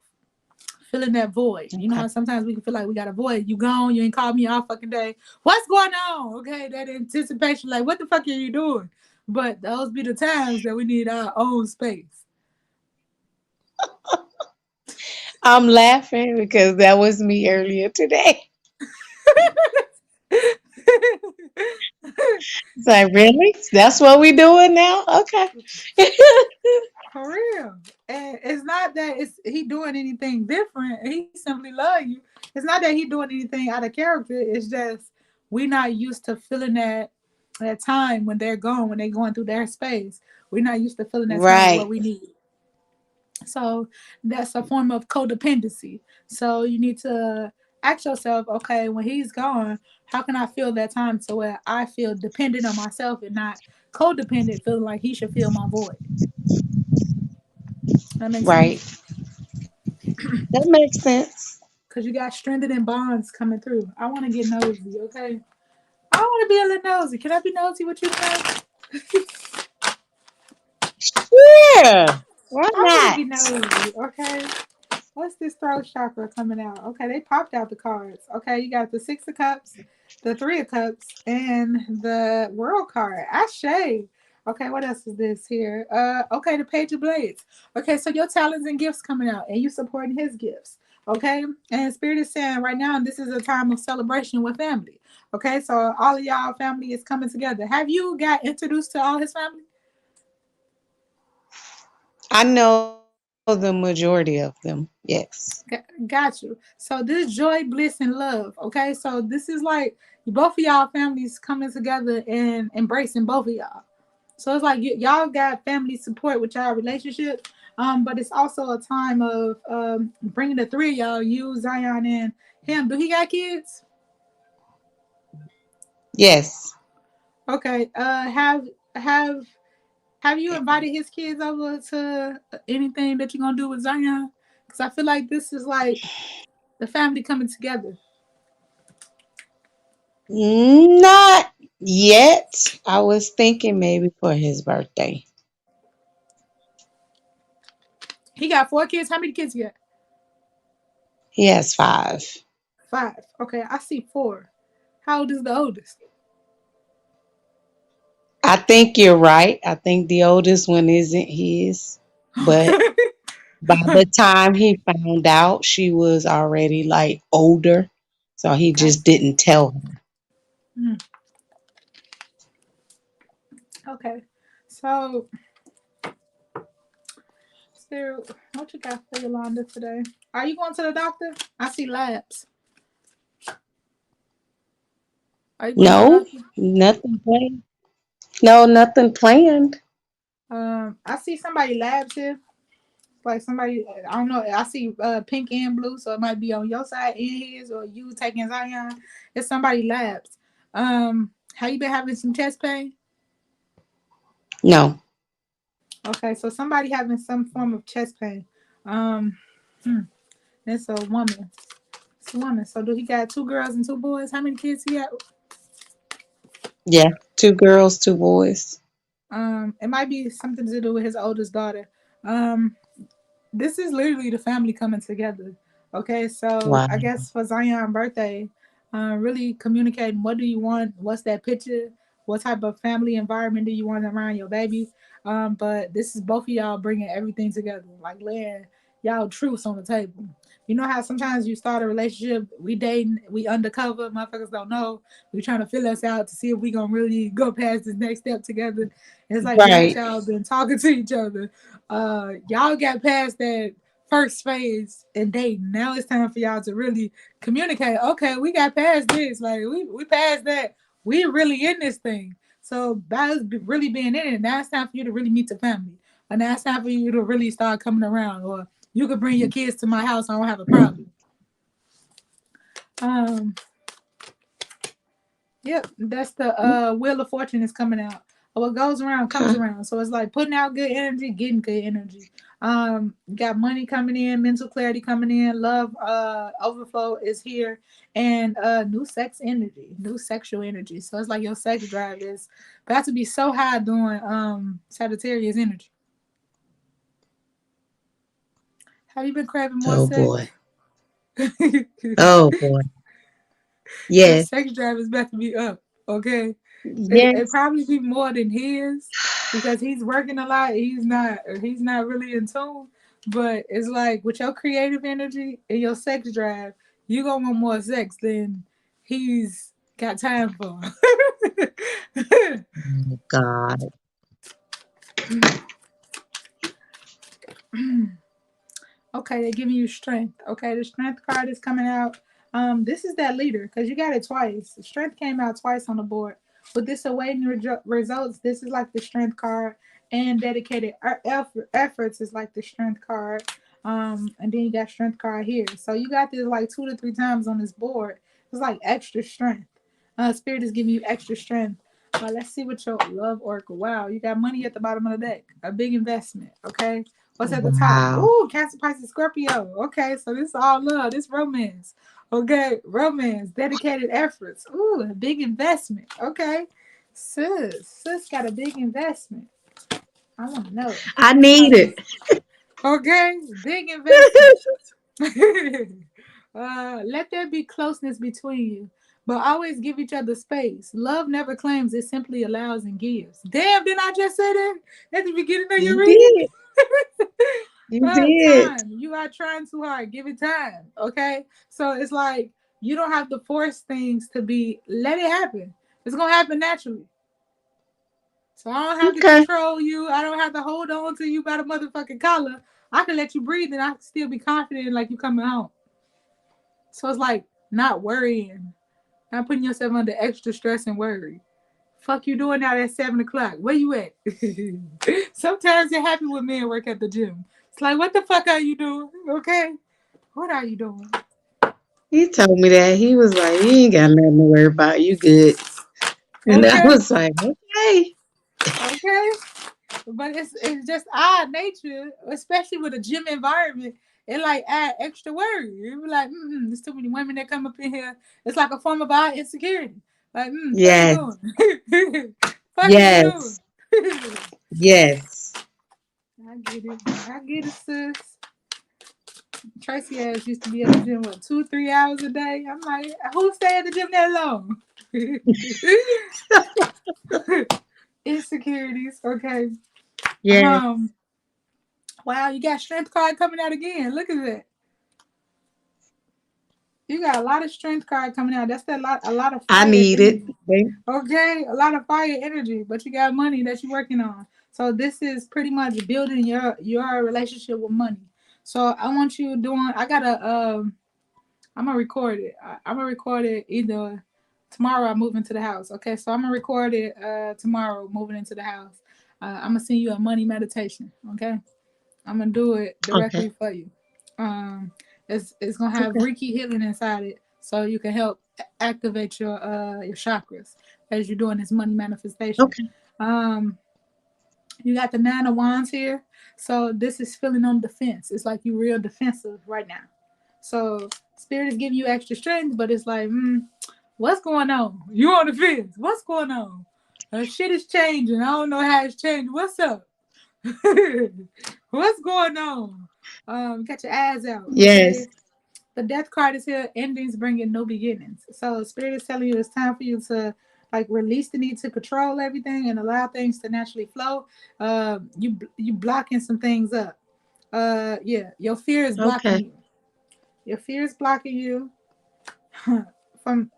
feeling that void. You know Okay. how sometimes we can feel like we got a void. You gone, you ain't called me all fucking day. What's going on? Okay, that anticipation, like what the fuck are you doing? But those be the times that we need our own space. I'm laughing because that was me earlier today. It's like, really? That's what we doing now? Okay. For real. And it's not that it's he doing anything different. He simply love you. It's not that he doing anything out of character. It's just we not used to feeling that time when they're gone, when they're going through their space. We're not used to feeling that time Right. what we need. So that's a form of codependency. So you need to ask yourself, okay, when he's gone, how can I feel that time to where I feel dependent on myself and not codependent, feeling like he should fill my void. That makes Right. sense? That makes sense. Because you got strengthened in bonds coming through. I want to get nosy, okay? I want to be a little nosy. Can I be nosy with you tonight? Yeah. Why I want to not? be nosy, okay? What's this throat chakra coming out? Okay, they popped out the cards. Okay, you got the Six of Cups, the Three of Cups, and the World card. Ashe. Okay, what else is this here? Okay, the Page of Blades. Okay, so your talents and gifts coming out, and you supporting his gifts. Okay, and Spirit is saying right now, this is a time of celebration with family. Okay, so all of y'all family is coming together. Have you got introduced to all his family? I know the majority of them. Yes. Got you. So this joy, bliss, and love. Okay, so this is like both of y'all families coming together and embracing both of y'all. So it's like y'all got family support with y'all relationship, but it's also a time of bringing the three of y'all, you, Zion, and him. Do he got kids? Yes. Okay. Have you invited his kids over to anything that you're gonna do with Zion? Because I feel like this is like the family coming together. Not yet. I was thinking maybe for his birthday. He got 4 kids. How many kids you got? He has 5. 5. Okay, I see 4. How old is the oldest? I think you're right. I think the oldest one isn't his, but Okay. by the time he found out, she was already like older, so he just Gotcha. didn't tell her. Mm, okay. So, Sarah, what you got for Yolanda today? Are you going to the doctor? I see labs. Are you going to the No, doctor? nothing planned. No, nothing planned. I see somebody labs here. Like somebody, I don't know. I see pink and blue, so it might be on your side and his, or you taking Zion. It's somebody labs. Have you been having some chest pain? No. Okay, so somebody having some form of chest pain. Um, hmm, it's a woman. It's a woman. So do he got two girls and two boys? How many kids he got? Yeah, two girls, two boys. It might be something to do with his oldest daughter. Um, this is literally the family coming together. Okay, so Wow. I guess for Zion's birthday, really communicating what do you want, what's that picture, what type of family environment do you want around your baby. But this is both of y'all bringing everything together, like laying y'all truths on the table. You know how sometimes you start a relationship, we dating, we undercover, motherfuckers don't know. We trying to fill us out to see if we gonna really go past this next step together. It's like glad Right. y'all been talking to each other. Y'all got past that first phase and dating. Now it's time for y'all to really communicate. Okay, we got past this. Like we passed that. We really in this thing. So by us really being in it, now it's time for you to really meet the family. And now it's time for you to really start coming around. Or you could bring your kids to my house. I don't have a problem. Um, Yep, that's the Wheel of Fortune is coming out. What goes around comes Okay. around. So it's like putting out good energy, getting good energy. Got money coming in, mental clarity coming in, love overflow is here, and new sex energy, new sexual energy. So it's like your sex drive is about to be so high during Sagittarius energy. Have you been craving more Oh boy. sex? Oh boy. Your Yes. sex drive is about to be up. Okay, it Yes. probably be more than his because he's working a lot. He's not really in tune. But it's like with your creative energy and your sex drive, you gonna want more sex than he's got time for. Oh God. Okay, they're giving you strength. Okay, the strength card is coming out. This is that leader because you got it twice. Strength came out twice on the board. With this awaiting results, this is like the strength card, and dedicated efforts is like the strength card. And then you got strength card here. So you got this like 2 to 3 times on this board. It's like extra strength. Spirit is giving you extra strength. Let's see what your love oracle. Wow, you got money at the bottom of the deck. A big investment. Okay. What's at the top? Wow. Ooh, Cancer, Pisces, Scorpio. Okay, so this is all love. This romance. Okay, romance, dedicated efforts. Ooh, a big investment. Okay, sis got a big investment. I want to know. I This need Pisces. it. Okay, big investment. Let there be closeness between you, but always give each other space. Love never claims; it simply allows and gives. Damn, didn't I just say that at the beginning of your You reading? did. You did. Time. You are trying too hard. Give it time. Okay. So it's like you don't have to force things to be. Let it happen. It's gonna happen naturally. So I don't have to Okay. control you. I don't have to hold on to you by the motherfucking collar. I can let you breathe and I can still be confident like you coming home. So it's like not worrying, not putting yourself under extra stress and worry. Fuck you doing out at 7 o'clock? Where you at? Sometimes you're happy when men work at the gym. It's like, what the fuck are you doing? Okay, what are you doing? He told me that. He was like, you ain't got nothing to worry about. You good. And I Okay, was like, okay. okay. But it's just odd nature, especially with a gym environment. It like add extra worry. You be like, there's too many women that come up in here. It's like a form of our insecurity. Like, fuck you Yes. doing? Fuck is you Yes. doing? Yes. I get it. I get it, sis. Tracy ass used to be at the gym what 2, 3 hours a day. I'm like, who stay at the gym that long? Insecurities. Okay. Yes, Um. Wow, you got strength card coming out again. Look at that. You got a lot of strength card coming out. That's a lot of I fire need it. energy. Okay, a lot of fire energy, but you got money that you're working on. So this is pretty much building your relationship with money. So I want you doing. I gotta. I'm gonna record it. I'm gonna record it either tomorrow. I move into the house. Okay, so I'm gonna record it tomorrow. Moving into the house. I'm gonna send you a money meditation. Okay, I'm gonna do it Okay. directly for you. Um, it's gonna have Okay. Reiki healing inside it, so you can help activate your chakras as you're doing this money manifestation. Okay. Um, you got the 9 of Wands here, so this is feeling on defense. It's like you real defensive right now. So spirit is giving you extra strength, but it's like, what's going on? You on the fence? What's going on? Shit is changing. I don't know how it's changing. What's up? What's going on? Got your eyes out, Yes. okay? The death card is here. Endings bringing no beginnings. So spirit is telling you it's time for you to like release the need to control everything and allow things to naturally flow. You blocking some things up. Yeah, your fear is blocking Okay. you. Your fear is blocking you from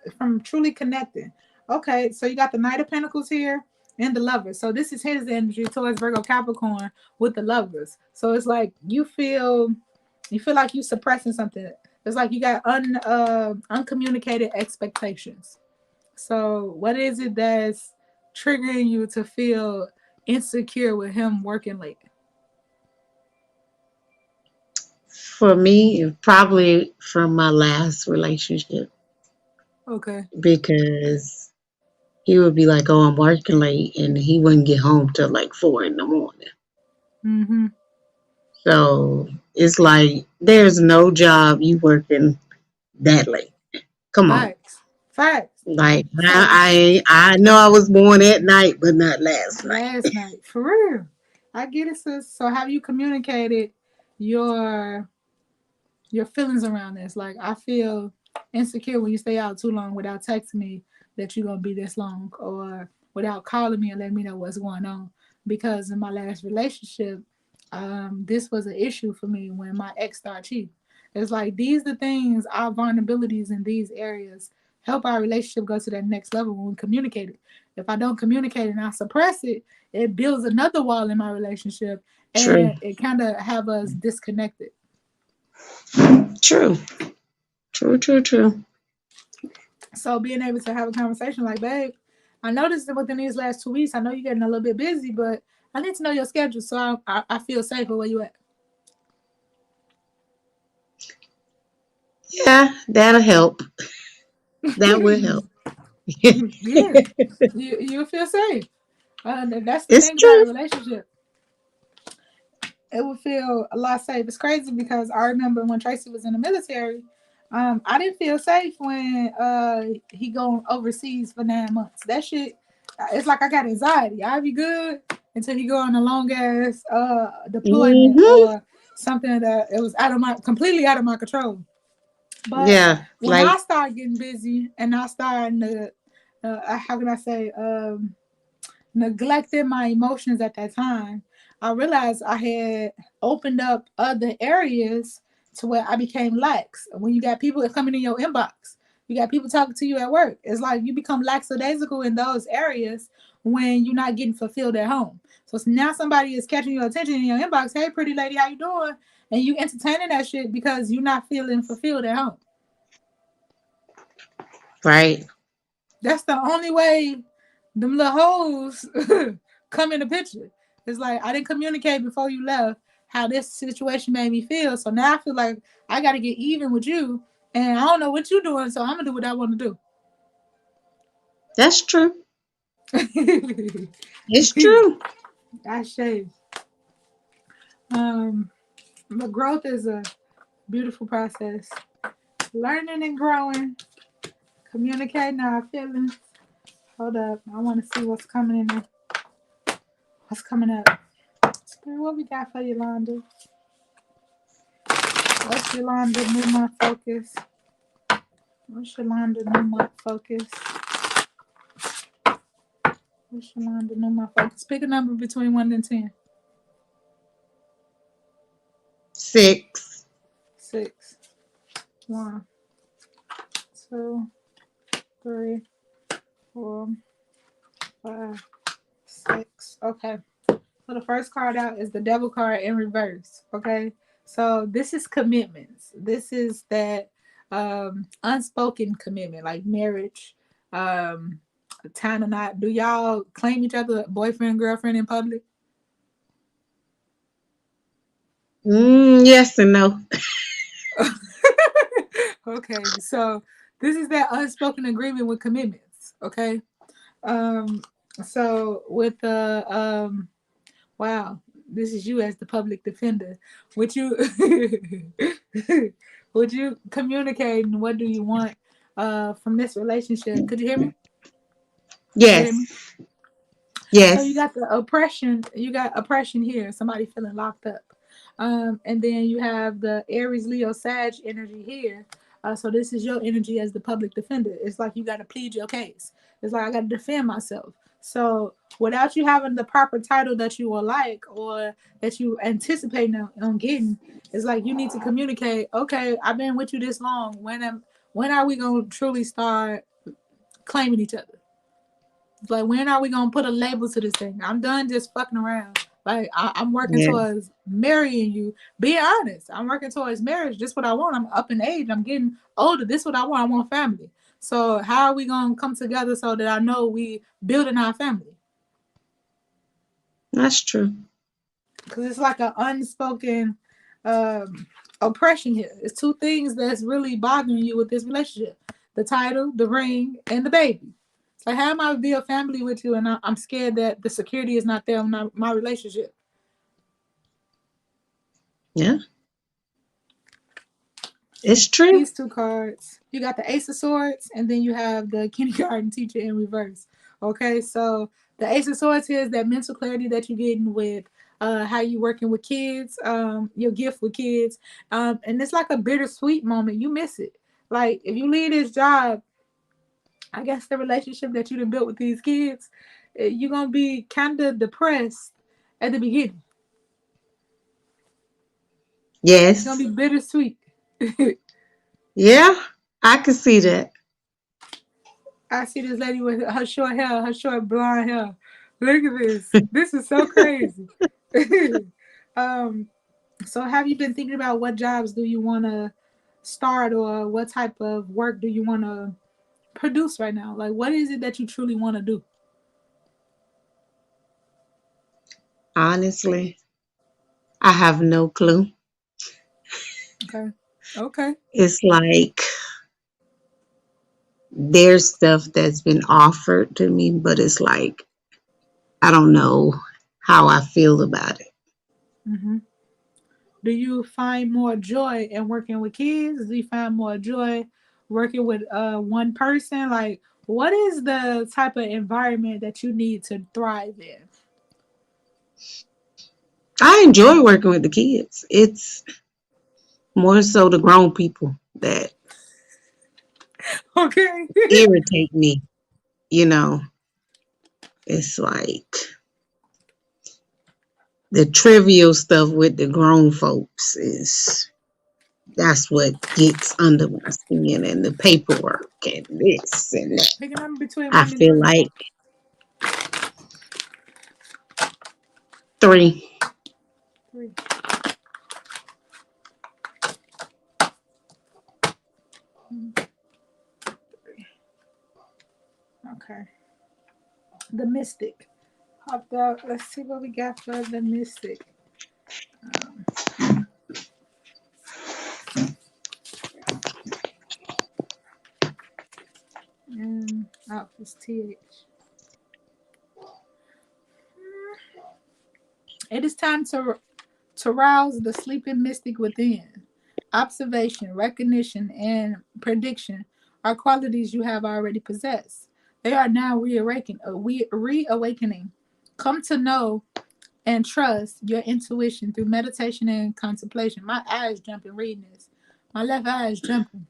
truly connecting. Okay, so you got the Knight of Pentacles here and the Lovers. So this is his energy towards Virgo Capricorn with the Lovers. So it's like you feel like you suppressing something. It's like you got uncommunicated expectations. So what is it that's triggering you to feel insecure with him working late? For me, probably from my last relationship Okay. because he would be like, "Oh, I'm working late," and he wouldn't get home till like 4 in the morning. Mm-hmm. So it's like there's no job you working that late. Come on. Facts. Facts. Like So I know I was born at night, but not last night. last night, for real. I get it, sis. So have you communicated your your feelings around this? Like I feel insecure when you stay out too long without texting me that you're gonna be this long, or without calling me and letting me know what's going on. Because in my last relationship, this was an issue for me when my ex started cheating. It's like these the things, our vulnerabilities in these areas help our relationship go to that next level when we communicate it. If I don't communicate and I suppress it, it builds another wall in my relationship True. and it kind of have us disconnected. True. True. True. True. So being able to have a conversation like, babe, I noticed that within these last 2 weeks, I know you're getting a little bit busy, but I need to know your schedule so I feel safer where you at. Yeah, that'll help. That will help. Yeah, you feel safe. That's the It's thing about a true. relationship. It would feel a lot safe. It's crazy because I remember when Tracy was in the military, I didn't feel safe when he going overseas for 9 months. That shit, it's like I got anxiety. I'd be good until he go on a long ass deployment Hmm. or something that it was out of my completely out of my control. But Yeah, when like I start getting busy and I start to, how can I say, neglected my emotions at that time, I realized I had opened up other areas to where I became lax. When you got people coming in your inbox, you got people talking to you at work. It's like you become lackadaisical in those areas when you're not getting fulfilled at home. So now somebody is catching your attention in your inbox. Hey, pretty lady, how you doing? And you entertaining that shit because you're not feeling fulfilled at home. right. That's the only way them little hoes come in the picture. It's like I didn't communicate before you left how this situation made me feel. So now I feel like I got to get even with you, and I don't know what you're doing, so I'm gonna do what I want to That's true. It's do. true. I shade. Um, but growth is a beautiful process. Learning and growing, communicating our feelings. Hold up, I want to see what's coming in there. What's coming up? What we got for Yolanda? What's Yolanda new month focus? What's Yolanda new month focus? What's your mind to know my focus? Pick a number between 1 and 10. 6. 6. 1, 2, 3, 4, 5, 6. Okay. So the first card out is the devil card in reverse. Okay. So this is commitments. This is that unspoken commitment, like marriage, um, time or not. Do y'all claim each other boyfriend, girlfriend in public? Yes and no. Okay. So this is that unspoken agreement with commitments. Okay. Um, so with the wow, this is you as the public defender. Would you would you communicate and what do you want from this relationship? Could you hear me? Could you hear me? Yes. So you Yes. got the oppression. You got oppression here. Somebody feeling locked up. And then you have the Aries, Leo, Sag energy here. So this is your energy as the public defender. It's like you got to plead your case. It's like I got to defend myself. So without you having the proper title that you will like or that you anticipate on getting, it's like you need to communicate. Okay, I've been with you this long. When are we gonna truly start claiming each other? Like, when are we gonna put a label to this thing? I'm done just fucking around. Like, I'm working Yeah. towards marrying you. Be honest. I'm working towards marriage. This what I want. I'm up in age. I'm getting older. This what I want. I want family. So how are we gonna come together so that I know we building our family? That's true. Because it's like an unspoken oppression here. It's two things that's really bothering you with this relationship: the title, the ring, and the baby. It's like, how am I be a family with you, and I'm scared that the security is not there in my relationship. Yeah. It's true. These two cards, you got the Ace of Swords, and then you have the kindergarten teacher in reverse. Okay, so the Ace of Swords here is that mental clarity that you're getting with how you working with kids, your gift with kids, and it's like a bittersweet moment. You miss it. Like, if you leave this job, I guess the relationship that you done built with these kids, you're gonna be kind of depressed at the beginning. It's gonna Yes. be bittersweet. Yeah. I can see that. I see this lady with her short hair, her short blonde hair. Look at this. This is so crazy. um, so have you been thinking about what jobs do you want to start or what type of work do you want to produce right now? Like, what is it that you truly want to do? Honestly, I have no clue. Okay. Okay. It's like there's stuff that's been offered to me, but it's like I don't know how I feel about it. Mm-hmm. Do you find more joy in working with kids? Do you find more joy working with one person? Like, what is the type of environment that you need to thrive in? I enjoy working with the kids. It's more so the grown people that Okay. irritate me. You know, it's like the trivial stuff with the grown folks is that's what gets under my skin and the paperwork and this and that. Pick a number between I 1 and feel 3. like 3. 3. Okay. The Mystic popped out. Let's see what we got for the Mystic. Um, and it's TH. It is time to rouse the sleeping mystic within. Observation, recognition, and prediction are qualities you have already possessed. They are now reawakening. Come to know and trust your intuition through meditation and contemplation. My eyes jumping reading this. My left eye is jumping.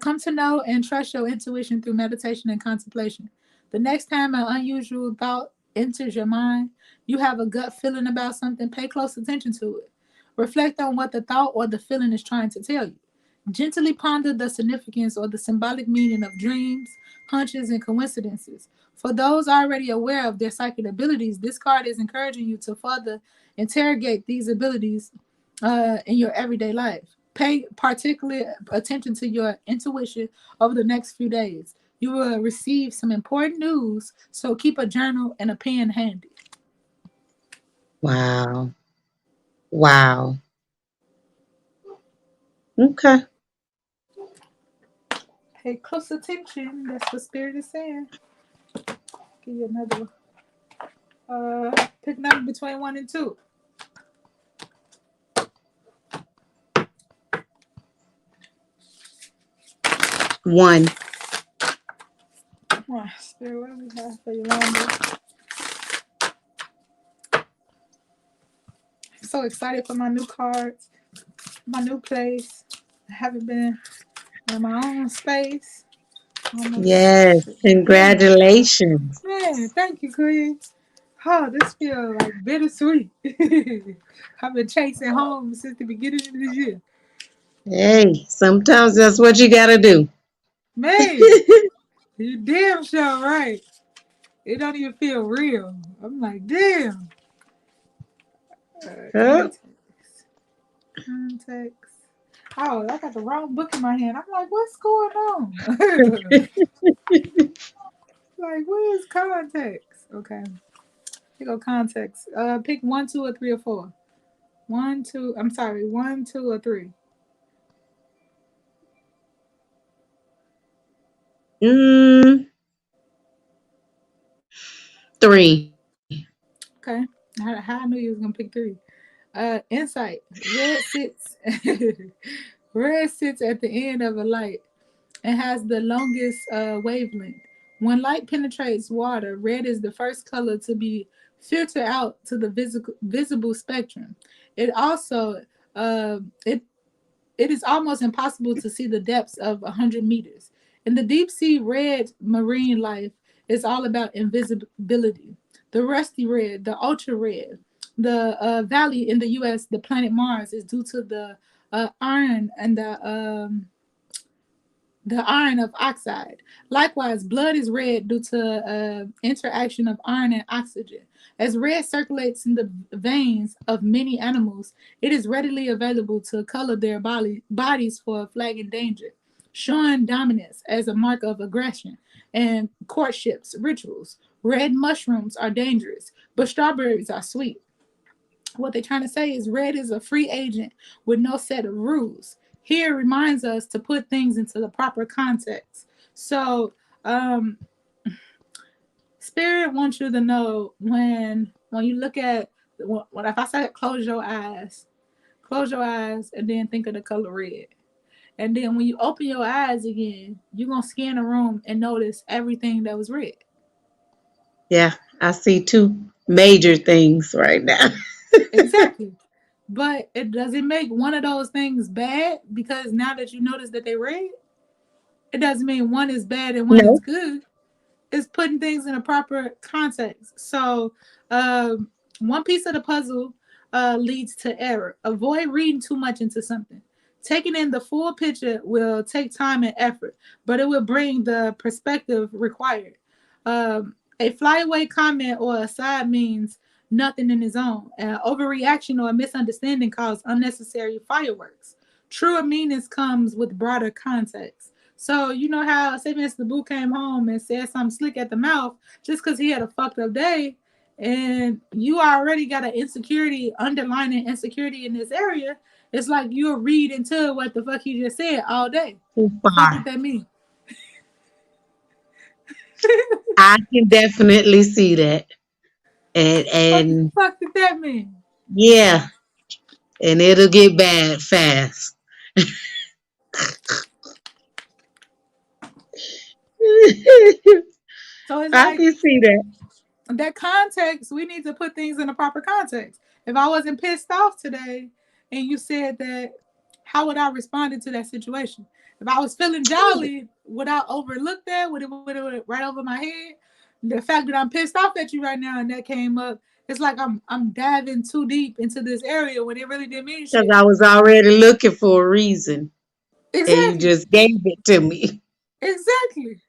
Come to know and trust your intuition through meditation and contemplation. The next time an unusual thought enters your mind, you have a gut feeling about something, pay close attention to it. Reflect on what the thought or the feeling is trying to tell you. Gently ponder the significance or the symbolic meaning of dreams, hunches, and coincidences. For those already aware of their psychic abilities, this card is encouraging you to further interrogate these abilities in your everyday life. Pay particular attention to your intuition over the next few days. You will receive some important news, so keep a journal and a pen handy. Wow. Wow. Okay. Pay close attention. That's what Spirit is saying. Give you another. Pick number between 1 and 2. 1. Come on, Spirit. What do we have for you longer? I'm so excited for my new cards, my new place. I haven't been in my own space. Yes. Almost, man, Congratulations. man. Thank you, Queen. Oh, this feels like bittersweet. I've been chasing home since the beginning of this year. Hey, sometimes that's what you got to do. Man, you damn sure right. It don't even feel real. I'm like, damn. Huh? Context. Context. Oh, I got the wrong book in my hand. I'm like, what's going on? Like, what is context? Okay. Here go context. Pick 1, 2, or 3, or 4. 1, 2. I'm sorry. 1, 2, or 3. Mm, 3. Okay. How I knew you was gonna pick 3. Insight. Red sits. Red sits at the end of a light and has the longest wavelength. When light penetrates water, red is the first color to be filtered out to the visible spectrum. It also it it is almost impossible to see the depths of 100 meters. In the deep sea, red marine life is all about invisibility. The rusty red, the ultra red, the valley in the U.S., the planet Mars, is due to iron and the iron of oxide. Likewise, blood is red due to interaction of iron and oxygen. As red circulates in the veins of many animals, it is readily available to color their bodies for flagging danger, showing dominance as a mark of aggression and courtships rituals. Red mushrooms are dangerous, but strawberries are sweet. What they're trying to say is red is a free agent with no set of rules. Here reminds us to put things into the proper context. So, um, Spirit wants you to know when you look at when if I say close your eyes, and then think of the color red. And then when you open your eyes again, you're gonna scan the room and notice everything that was red. Yeah, I see 2 major things right now. Exactly. But it doesn't make one of those things bad because now that you notice that they red, it doesn't mean one is bad and one is No. good. It's putting things in a proper context. So, one piece of the puzzle leads to error. Avoid reading too much into something. Taking in the full picture will take time and effort, but it will bring the perspective required. A flyaway comment or aside means nothing in its own. Overreaction or misunderstanding cause unnecessary fireworks. Truer meanings comes with broader context. So you know how, say, Mr. Boo came home and said something slick at the mouth just because he had a fucked up day, and you already got an insecurity, underlining insecurity in this area. It's like you'll read into what the fuck he just said all day. Too Fuck did far. that mean? I can definitely see that. And What the and fuck did that mean? yeah, and it'll get bad fast. So it's I like can see that. that context, we need to put things in the proper context. If I wasn't pissed off today and you said that, how would I respond to that situation? If I was feeling jolly, would I overlook that? Would it right over my head? The fact that I'm pissed off at you right now and that came up, it's like I'm diving too deep into this area when it really didn't mean Because shit. I was already looking for a reason, and you Exactly. just gave it to me. Exactly.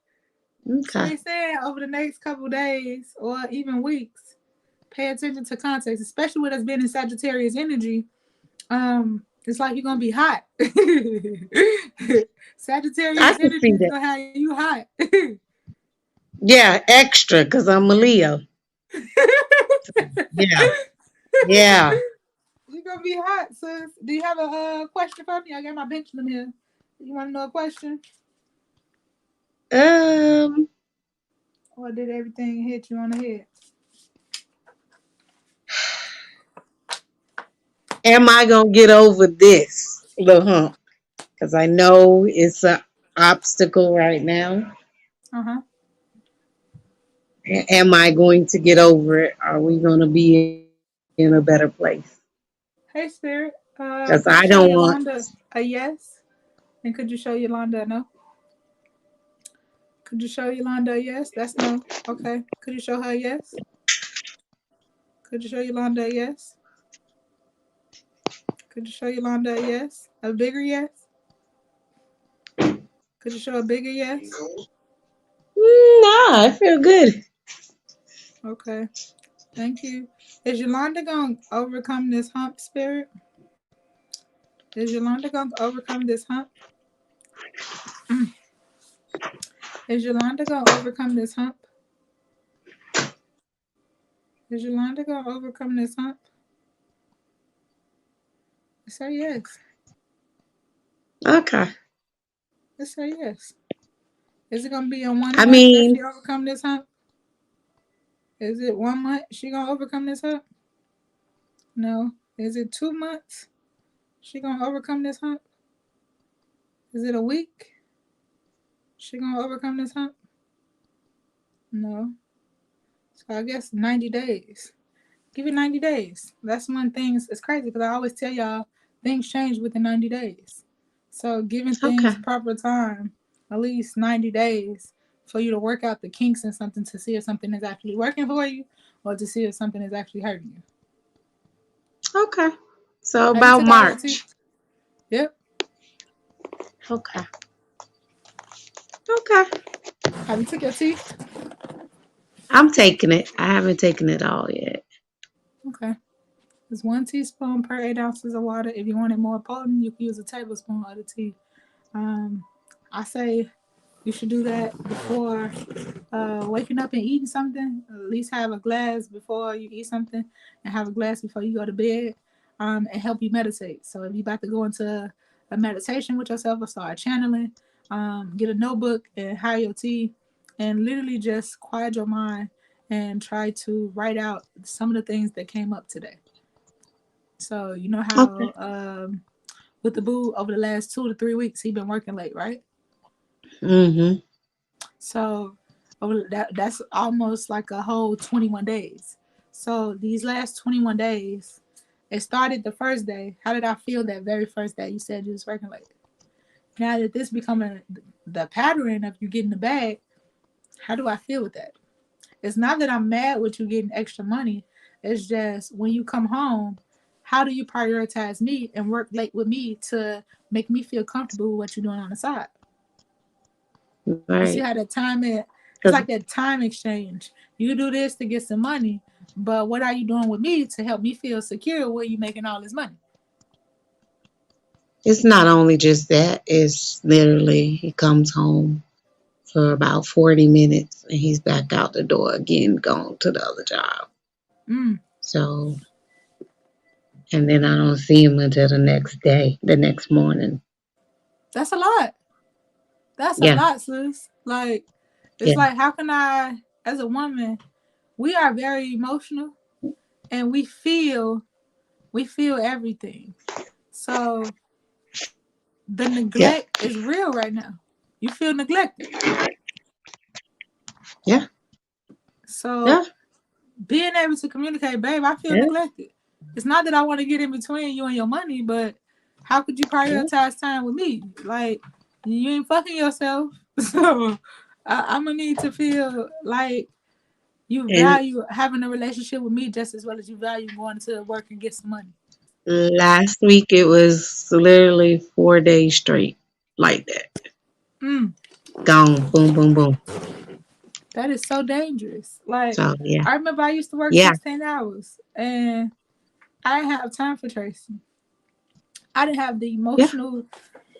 So Okay. they said over the next couple days or even weeks, pay attention to context, especially with us being in Sagittarius energy. It's like you're gonna be hot. I Sagittarius can energy see is that. gonna have you hot. Yeah, extra, because I'm a Leo. Yeah. Yeah. You're gonna be hot, sis. Do you have a question for me? I got my Benjamin here. You want to know a question, Um, or did everything hit you on the head? am I gonna get over this little hump? Because I know it's an obstacle right now. Uh huh. Am I going to get over it? Are we gonna be in a better place? Hey, Spirit. Because I Could you don't show want. Yolanda a yes? And could you show Yolanda a no? Could you show Yolanda a yes? That's no. Okay. Could you show her a yes? Could you show Yolanda a yes? Could you show Yolanda a yes? A bigger yes? Could you show a bigger yes? Nah, I feel good. Okay. Thank you. Is Yolanda going to overcome this hump, Spirit? Is Yolanda going to overcome this hump? Is Yolanda going to overcome this hump? Is Yolanda going to overcome this hump? Say yes. Okay. Say yes. Is it going to be in one I month that mean, she overcome this hump? Is it 1 month she going to overcome this hump? No. Is it 2 months she going to overcome this hump? Is it a week she going to overcome this hump? No. So I guess 90 days. Give it 90 days. That's when things, it's crazy because I always tell y'all things change within 90 days. So giving things okay. proper time, at least 90 days for you to work out the kinks in something to see if something is actually working for you or to see if something is actually hurting you. Okay. So Have you about took all your March. teeth? Yep. Okay. Okay. Have you took your teeth? I'm taking it. I haven't taken it all yet. Okay. It's 1 teaspoon per 8 ounces of water. If you want it more potent, you can use a tablespoon of the tea. Um, I say you should do that before waking up and eating something. At least have a glass before you eat something, and have a glass before you go to bed, and help you meditate. So if you're about to go into a meditation with yourself or start channeling, get a notebook and hire your tea, and literally just quiet your mind and try to write out some of the things that came up today. So you know how Okay. with the boo over the last 2 to 3 weeks he been working late, right? Mm-hmm. So that's almost like a whole 21 days. So these last 21 days, it started the first day. How did I feel that very first day you said you was working late? Now that this becoming the pattern of you getting the bag, how do I feel with that? It's not that I'm mad with you getting extra money. It's just when you come home, how do you prioritize me and work late with me to make me feel comfortable with what you're doing on the side? You see Right. how that time is? It's Because like that time exchange. You do this to get some money, but what are you doing with me to help me feel secure where you making all this money? it's not only just that, it's literally he comes home for about 40 minutes and he's back out the door again, gone to the other job. Mm, So, and then I don't see him until the next day, the next morning. that's a lot. That's a Yeah. lot, sis. Like, it's Yeah. like how can I, as a woman, we are very emotional and we feel everything. So the Yeah. neglect is real right now. You feel neglected. Yeah. So Yeah. being able to communicate, babe, I feel Yeah. neglected. It's not that I want to get in between you and your money, but how could you Yeah. prioritize time with me? Like, you ain't fucking yourself. So I'm going to need to feel like you And value having a relationship with me just as well as you value going to work and get some money. last week it was literally 4 days straight like that. Mm, Gone. Boom, boom, boom. that is so dangerous. Like, So yeah. I remember I used to work Yeah. 16 hours and I didn't have time for Tracy. I didn't have the Yeah. emotional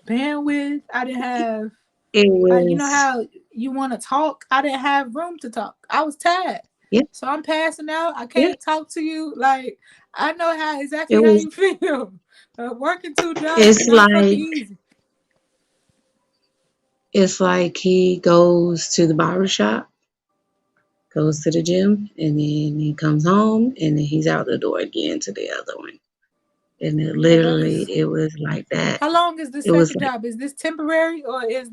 bandwidth. I didn't have, It like, you know was how you want to talk? I didn't have room to talk. I was tired. yeah, So I'm passing out. I yeah. can't talk to you. Like, I know how It exactly how was you feel. Working two jobs is it's not fucking like easy. it's like he goes to the barber shop, goes to the gym, and then he comes home and then he's out the door again to the other one. And it Yeah, that literally is. it was like that. How long is this It was second like job? Is this temporary or is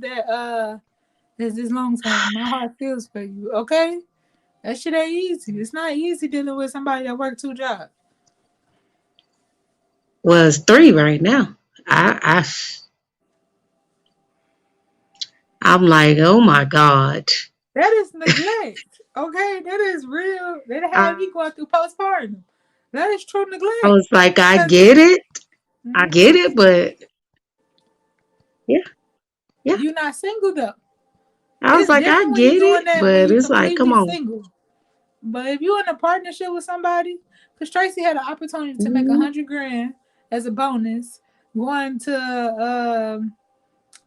this long term? My heart feels for you. Okay, that shit ain't easy. It's not easy dealing with somebody that work two jobs. was three right now. I'm like, oh my God. That is neglect. Okay, that is real. That I, had me going through postpartum. That is true I neglect. was like, I Cause get it. I mhm, get it, but yeah, yeah. you not single though. I was It's like, I different when you get doing it, that when but you it's like, come completely on. single. But if you in a partnership with somebody, because Tracy had an opportunity to make Hmm. 100 grand as a bonus, going to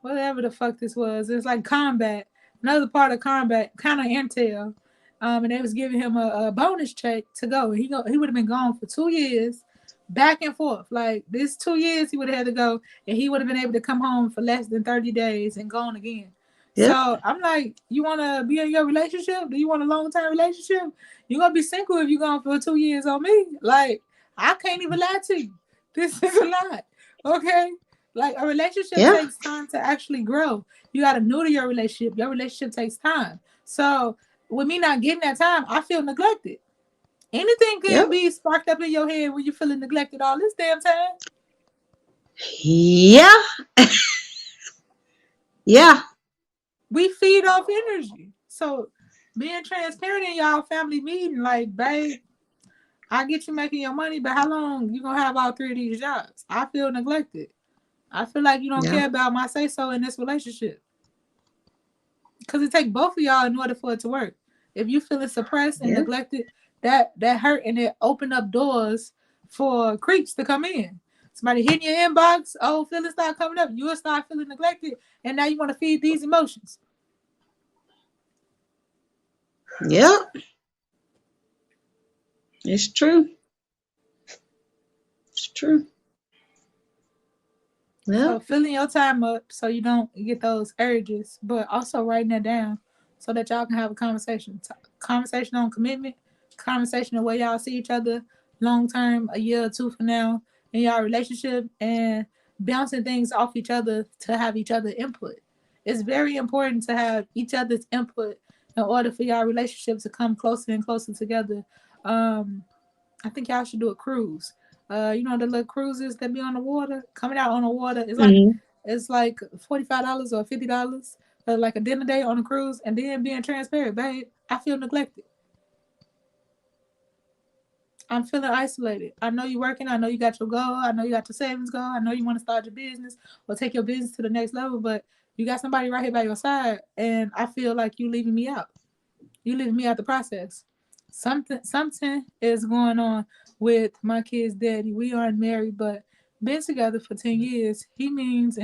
whatever the fuck this was. It's like combat, another part of combat, kind of intel. And they was giving him a bonus check to go. He would have been gone for 2 years, back and forth. Like this 2 years, he would have had to go, and he would have been able to come home for less than 30 days and gone again. Yep, So I'm like, you want to be in your relationship? Do you want a long term relationship? You're gonna be single if you're gone for 2 years on me. Like I can't even lie to you. This is a lot. Okay, like a relationship yeah, takes time to actually grow. You got to neuter your relationship. Your relationship takes time. So with me not getting that time, I feel neglected. Anything can yep, be sparked up in your head when you're feeling neglected all this damn time. yeah, yeah, We feed off energy. So being transparent in y'all family meeting, like, babe, I get you making your money, but how long you gonna have all three of these jobs? I feel neglected. I feel like you don't yeah, care about my say so in this relationship. Because it takes both of y'all in order for it to work. If you feeling suppressed and yeah, neglected, that hurt and it open up doors for creeps to come in. Somebody hitting your inbox, oh, feelings start coming up, you'll start feeling neglected, and now you want to feed these emotions. yep. It's true. It's true. So Yep. filling your time up so you don't get those urges, but also writing that down so that y'all can have a conversation. Conversation on commitment, conversation of where y'all see each other long term, a year or two from now in y'all relationship, and bouncing things off each other to have each other input. It's very important to have each other's input in order for y'all relationship to come closer and closer together. Um, I think y'all should do a cruise. You know the little cruises that be on the water, coming out on the water. Hmm. It's like $45 or $50, like a dinner day on a cruise, and then being transparent, babe. I feel neglected. I'm feeling isolated. I know you're working. I know you got your goal. I know you got your savings goal. I know you want to start your business or take your business to the next level, but you got somebody right here by your side, and I feel like you leaving me out. You leaving me out the process. Something is going on with my kid's daddy. We aren't married, but been together for 10 years. He means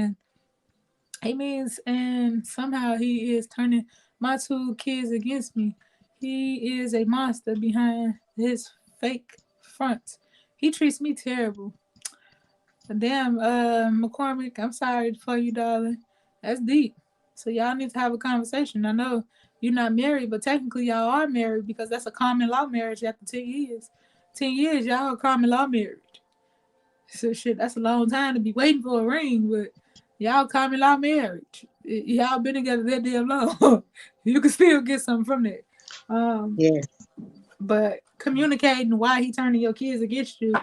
and somehow he is turning my two kids against me. He is a monster behind his fake front. He treats me terrible. Damn, McCormick, I'm sorry for you, darling. That's deep. So y'all need to have a conversation. I know you're not married, but technically y'all are married because that's a common law marriage after 10 years. 10 years, y'all are common law marriage. So shit, that's a long time to be waiting for a ring, but y'all common law marriage. Y'all been together that damn long. You can still get something from that. Um, Yes. but communicating why he turning your kids against you,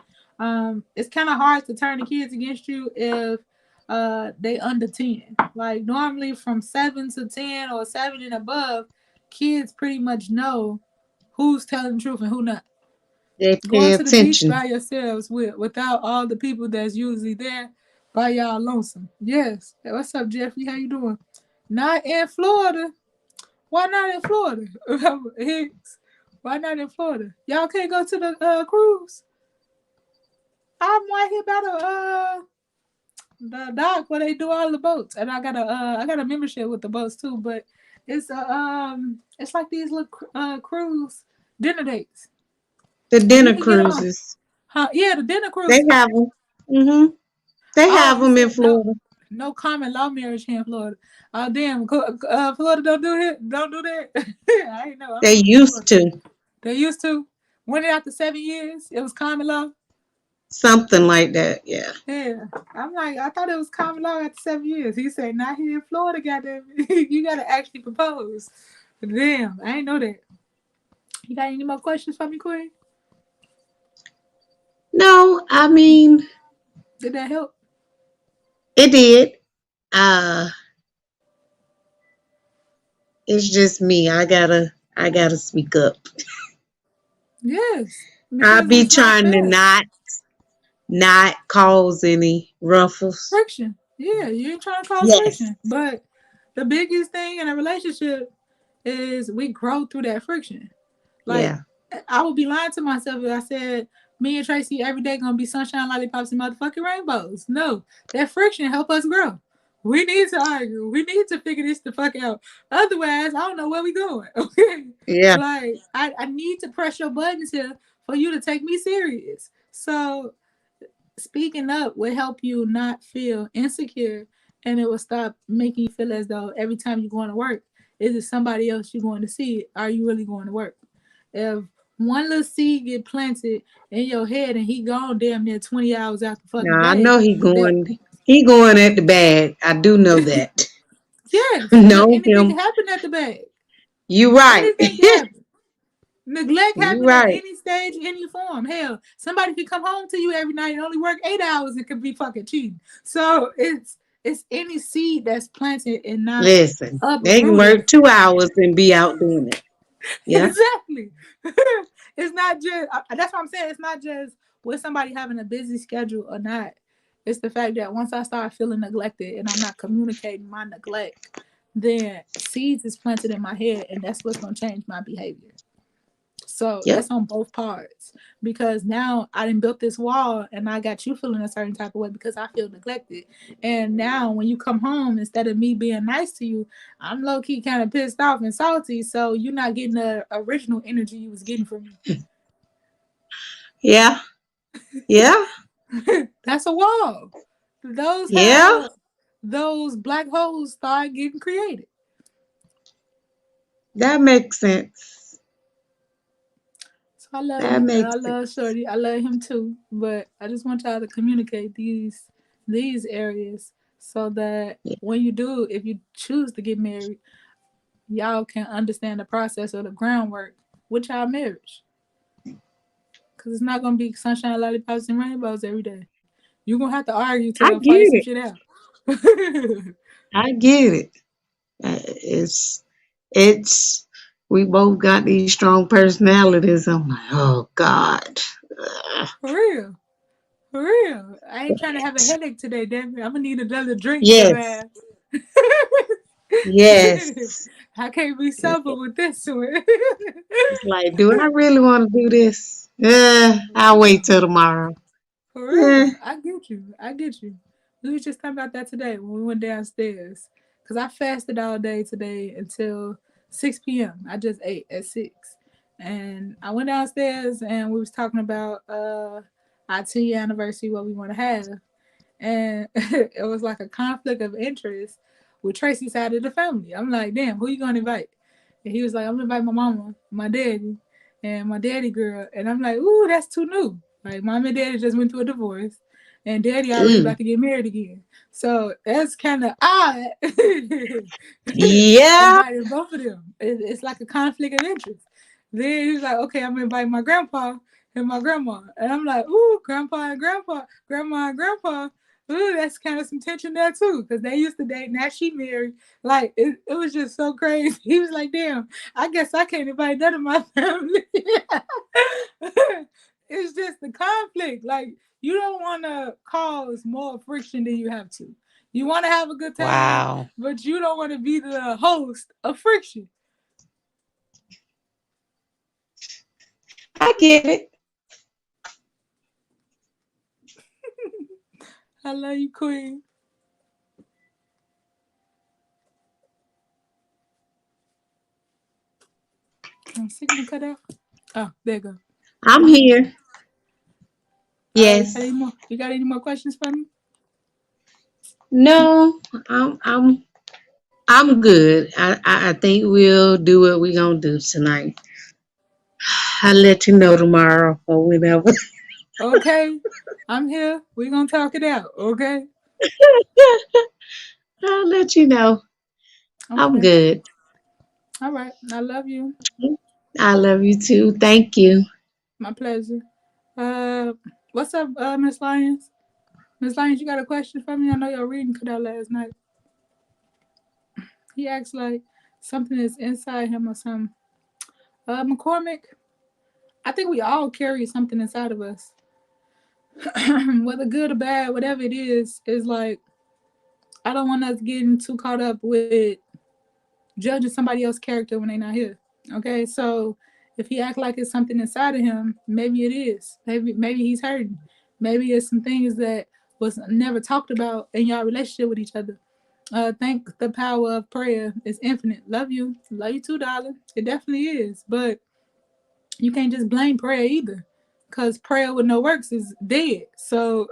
it's kind of hard to turn the kids against you if they under 10. Like normally from 7 to 10 or 7 and above, kids pretty much know who's telling the truth and who not. They pay Going to the beach attention. by yourselves without all the people that's usually there by y'all lonesome. Yes. Hey, what's up, Jeffrey? How you doing? Not in Florida. Why not in Florida? Hicks. Why not in Florida? Y'all can't go to the cruise. I'm right here by the dock where they do all the boats, and I got a membership with the boats too. But it's like these little cruise dinner dates, The and you dinner can get on. cruises. Huh? Yeah, the dinner They cruise. have them. They Oh, have you them in said no, Florida. no common law marriage here in Florida. Oh damn, Florida don't do it. Don't do that. I ain't know. I'm They new to used Florida. to. They used to. When it after 7 years, it was common law. Something like that. Yeah. Yeah, I'm like, I thought it was common law after 7 years. He said, not here in Florida, goddamn. You gotta actually propose. Damn, I ain't know that. You got any more questions for me, Queen? No, I mean, Did that help? it did. Uh, it's just me. I gotta speak up. Yes, I because be it's not trying to fair. not cause any ruffles. Friction. Yeah, you ain't trying to cause Yes. friction. But the biggest thing in a relationship is we grow through that friction. Like, Yeah. I would be lying to myself if I said me and Tracy every day gonna be sunshine, lollipops, and motherfucking rainbows. No, that friction help us grow. We need to argue. We need to figure this the fuck out. Otherwise, I don't know where we going. Okay, Yeah. like I need to press your buttons here for you to take me serious. So speaking up will help you not feel insecure, and it will stop making you feel as though every time you're going to work, is it somebody else you're going to see? Are you really going to work? If one little seed get planted in your head and he gone damn near 20 hours out the fucking Now I bag, know he that going. He going at the bag. I do know that. yes, but Know anything can him. happen at the bag. You right. Anything can happen. Neglect You happen at right. any stage, any form. Hell, somebody could come home to you every night and only work 8 hours and could be fucking cheating. So it's any seed that's planted and not Listen, they can uprooted. work 2 hours and be out doing it. Yeah. Exactly. It's not just that's what I'm saying. It's not just with somebody having a busy schedule or not. It's the fact that once I start feeling neglected and I'm not communicating my neglect, then seeds is planted in my head, and that's what's gonna change my behavior. So Yep. that's on both parts, because now I done built this wall and I got you feeling a certain type of way because I feel neglected. And now when you come home, instead of me being nice to you, I'm low key kind of pissed off and salty. So you're not getting the original energy you was getting from Yeah. Yeah. me. That's a wall. Those Yeah. how those black holes start getting created. That makes sense. So I love That you, girl. I makes love sense. Shorty. I love him too. But I just want y'all to communicate these areas so that Yeah. when you do, if you choose to get married, y'all can understand the process or the groundwork with y'all marriage. Cause it's not gonna be sunshine, lollipops, and rainbows every day. You're gonna have to argue I to fight get some it. shit out. I get it. It's we both got these strong personalities. I'm like, oh God. Ugh. For real. For real. I ain't trying to have a headache today, damn it. I'm gonna need another drink, Yes. dumbass. Yes. I can't be sober with this one. It's like, do I really want to do this? For I'll wait real. till tomorrow. For Eh, real. I get you. I get you. We was just talking about that today when we went downstairs. Cause I fasted all day today until 6 p.m. I just ate at 6. And I went downstairs and we was talking about our 2-year anniversary, what we want to have. And it was like a conflict of interest with Tracy's side of the family. I'm like, damn, who you gonna invite? And he was like, I'm gonna invite my mama, my daddy, and my daddy girl. And I'm like, ooh, that's too new. Like, mom and daddy just went through a divorce, and daddy already mm. about to get married again. So that's kind of odd. Yeah. Inviting both of them. It's like a conflict of interest. Then he's like, okay, I'm gonna invite my grandpa and my grandma. And I'm like, ooh, grandpa and grandpa, grandma and grandpa. ooh, that's kind of some tension there too, because they used to date. Now she married. Like it was just so crazy. He was like, "Damn, I guess I can't invite none of my family." It's just the conflict. Like you don't want to cause more friction than you have to. You want to have a good time, Wow. but you don't want to be the host of friction. I get it. I love you, Queen. Signal cut out. Oh, there you go. I'm here. All right, you got Yes. any more? You got any more questions for me? No, I'm good. I think we'll do what we're gonna do tonight. I'll let you know tomorrow or whenever. Okay, I'm here. We're gonna talk it out. Okay. I'll let you know. I'm Okay. good. All right. I love you. I love you too. Thank you. My pleasure. Uh, what's up, Miss Lyons? Miss Lyons, you got a question for me? I know your reading cut out last night. He acts like something is inside him or something. McCormick, I think we all carry something inside of us, whether good or bad, whatever it is like I don't want us getting too caught up with judging somebody else's character when they're not here. Okay, so if he act like it's something inside of him, maybe it is. Maybe he's hurting. Maybe it's some things that was never talked about in your relationship with each other. Think the power of prayer is infinite. Love you too, darling. It definitely is, but you can't just blame prayer either, because prayer with no works is dead. So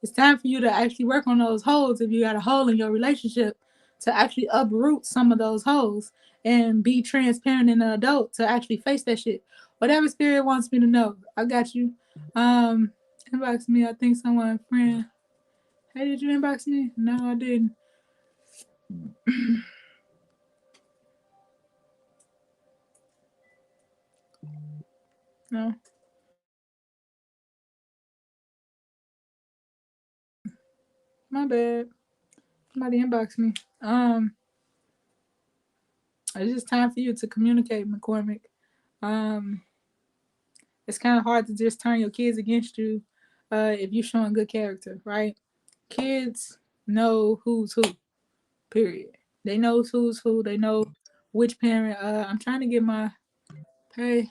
it's time for you to actually work on those holes. If you got a hole in your relationship, to actually uproot some of those holes and be transparent in an adult to actually face that shit. Whatever spirit wants me to know, I got you. um Inbox me. I think someone friend. Hey, did you inbox me? No, I didn't. No, my bad. Somebody inbox me. It's just time for you to communicate, McCormick. Um, it's kind of hard to just turn your kids against you if you're showing good character, right? Kids know who's who. Period. They know who's who. They know which parent. I'm trying to get my pay.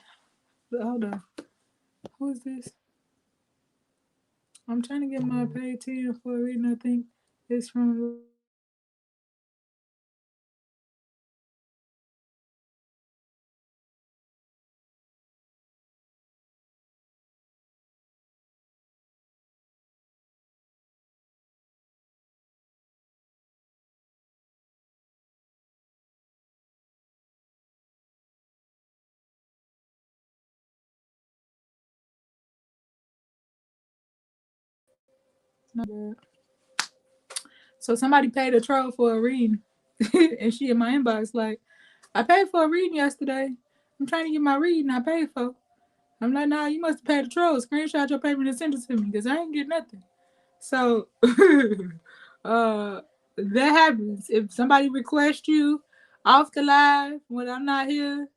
Hold on. Who is this? I'm trying to get my pay 10 for a reason. I think it's from. My bad. So somebody paid a troll for a reading, and she in my inbox like, I paid for a reading yesterday. I'm trying to get my reading I paid for. I'm like, nah, you must have paid the troll. Screenshot your payment and send it to me because I ain't get nothing. So uh that happens. If somebody requests you off the live when I'm not here,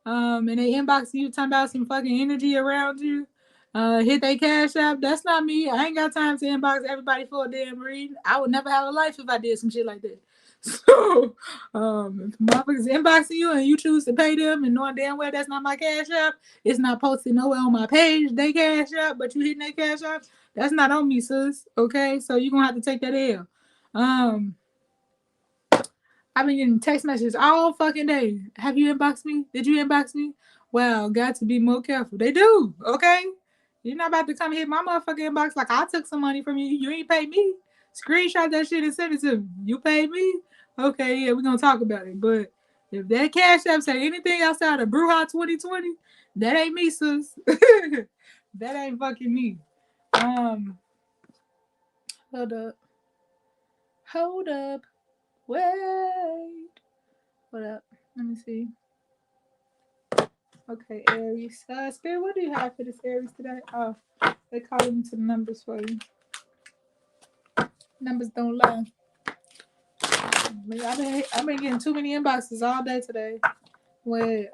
and they inbox you talking about some fucking energy around you, hit they cash app. That's not me. I ain't got time to inbox everybody for a damn reading. I would never have a life if I did some shit like that. So, if motherfuckers inboxing you and you choose to pay them and knowing damn well that's not my cash app, it's not posted nowhere on my page, they cash app, but you hitting their cash app, that's not on me, sis. Okay, so you're gonna have to take that L. Um, I've been getting text messages all fucking day. Have you inboxed me? Did you inbox me? Well, got to be more careful. They do, okay? You're not about to come hit my motherfucking inbox like I took some money from you. You ain't paid me. Screenshot that shit and send it to me. You paid me? Okay, yeah, we're gonna talk about it. But if that cash app say anything outside of Bruja 2020, that ain't me, sis. That ain't fucking me. Um, hold up. Hold up. Wait. Hold up. Let me see. Okay, Aries. Spirit, what do you have for this Aries today? Oh, they calling into the numbers for you. Numbers don't lie. I've been getting too many inboxes all day today with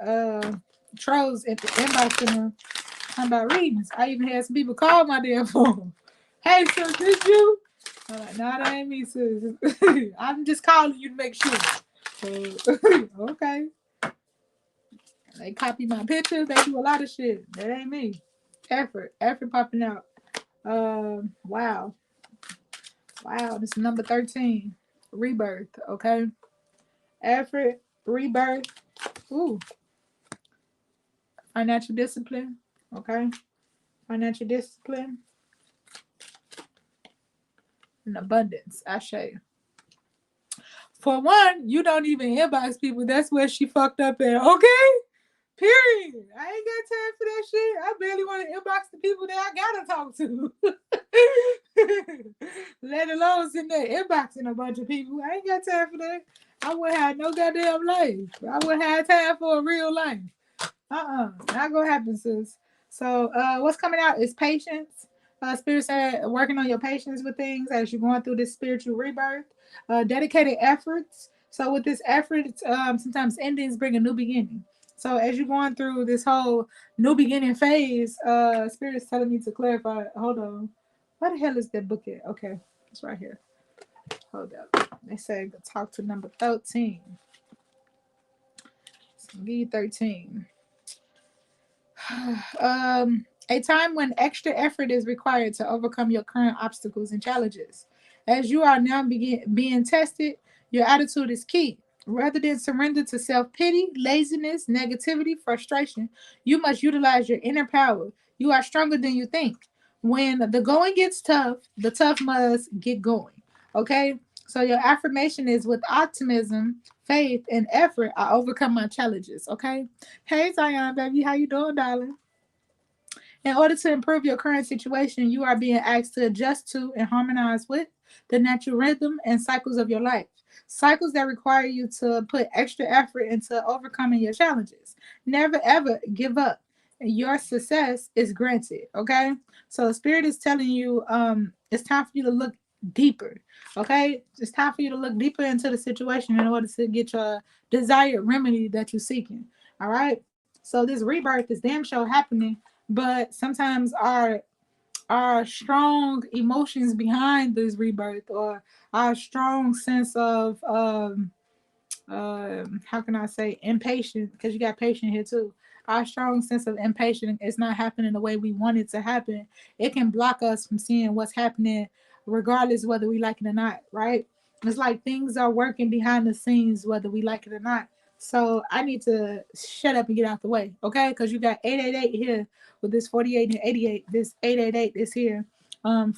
trolls at the inbox in them talking about readings. I even had some people call my damn phone. Hey sis, this you? I'm like, nah, that ain't me, sis. I'm just calling you to make sure. Okay. They copy my pictures. They do a lot of shit. That ain't me. Effort popping out. Wow. This is number 13. Rebirth. Okay. Effort, rebirth. Ooh. Financial discipline. Okay. Financial discipline and abundance. Ashe. For one, you don't even inbox people. That's where she fucked up at. Okay? Period. I ain't got time for that shit. I barely want to inbox the people that I gotta talk to. Let alone sitting there inboxing a bunch of people. I ain't got time for that. I wouldn't have no goddamn life. I wouldn't have time for a real life. Not gonna happen, sis. So what's coming out is patience. Spirit said working on your patience with things as you're going through this spiritual rebirth. Dedicated efforts. So with this effort, sometimes endings bring a new beginning. So as you're going through this whole new beginning phase, Spirit's telling me to clarify. Hold on. Where the hell is that book at? Okay, it's right here. Hold up. They say talk to number 13. So give you 13. A time when extra effort is required to overcome your current obstacles and challenges. As you are now being tested, your attitude is key. Rather than surrender to self pity, laziness, negativity, frustration, you must utilize your inner power. You are stronger than you think. When the going gets tough, the tough must get going. Okay? So your affirmation is with optimism, faith, and effort, I overcome my challenges. Okay? Hey Zion, baby, how you doing, darling? In order to improve your current situation, you are being asked to adjust to and harmonize with the natural rhythm and cycles of your life. Cycles that require you to put extra effort into overcoming your challenges. Never ever give up. Your success is granted. Okay? So Spirit is telling you it's time for you to look deeper. Okay? It's time for you to look deeper into the situation in order to get your desired remedy that you're seeking. All right? So this rebirth is damn sure happening, but sometimes our strong emotions behind this rebirth, or our strong sense of how can I say impatient, because you got patient here too. Our strong sense of impatience is not happening the way we want it to happen. It can block us from seeing what's happening, regardless whether we like it or not. Right? It's like things are working behind the scenes, whether we like it or not. So I need to shut up and get out the way, okay? Because you got 888 here with this 48 and 88. This 888 is here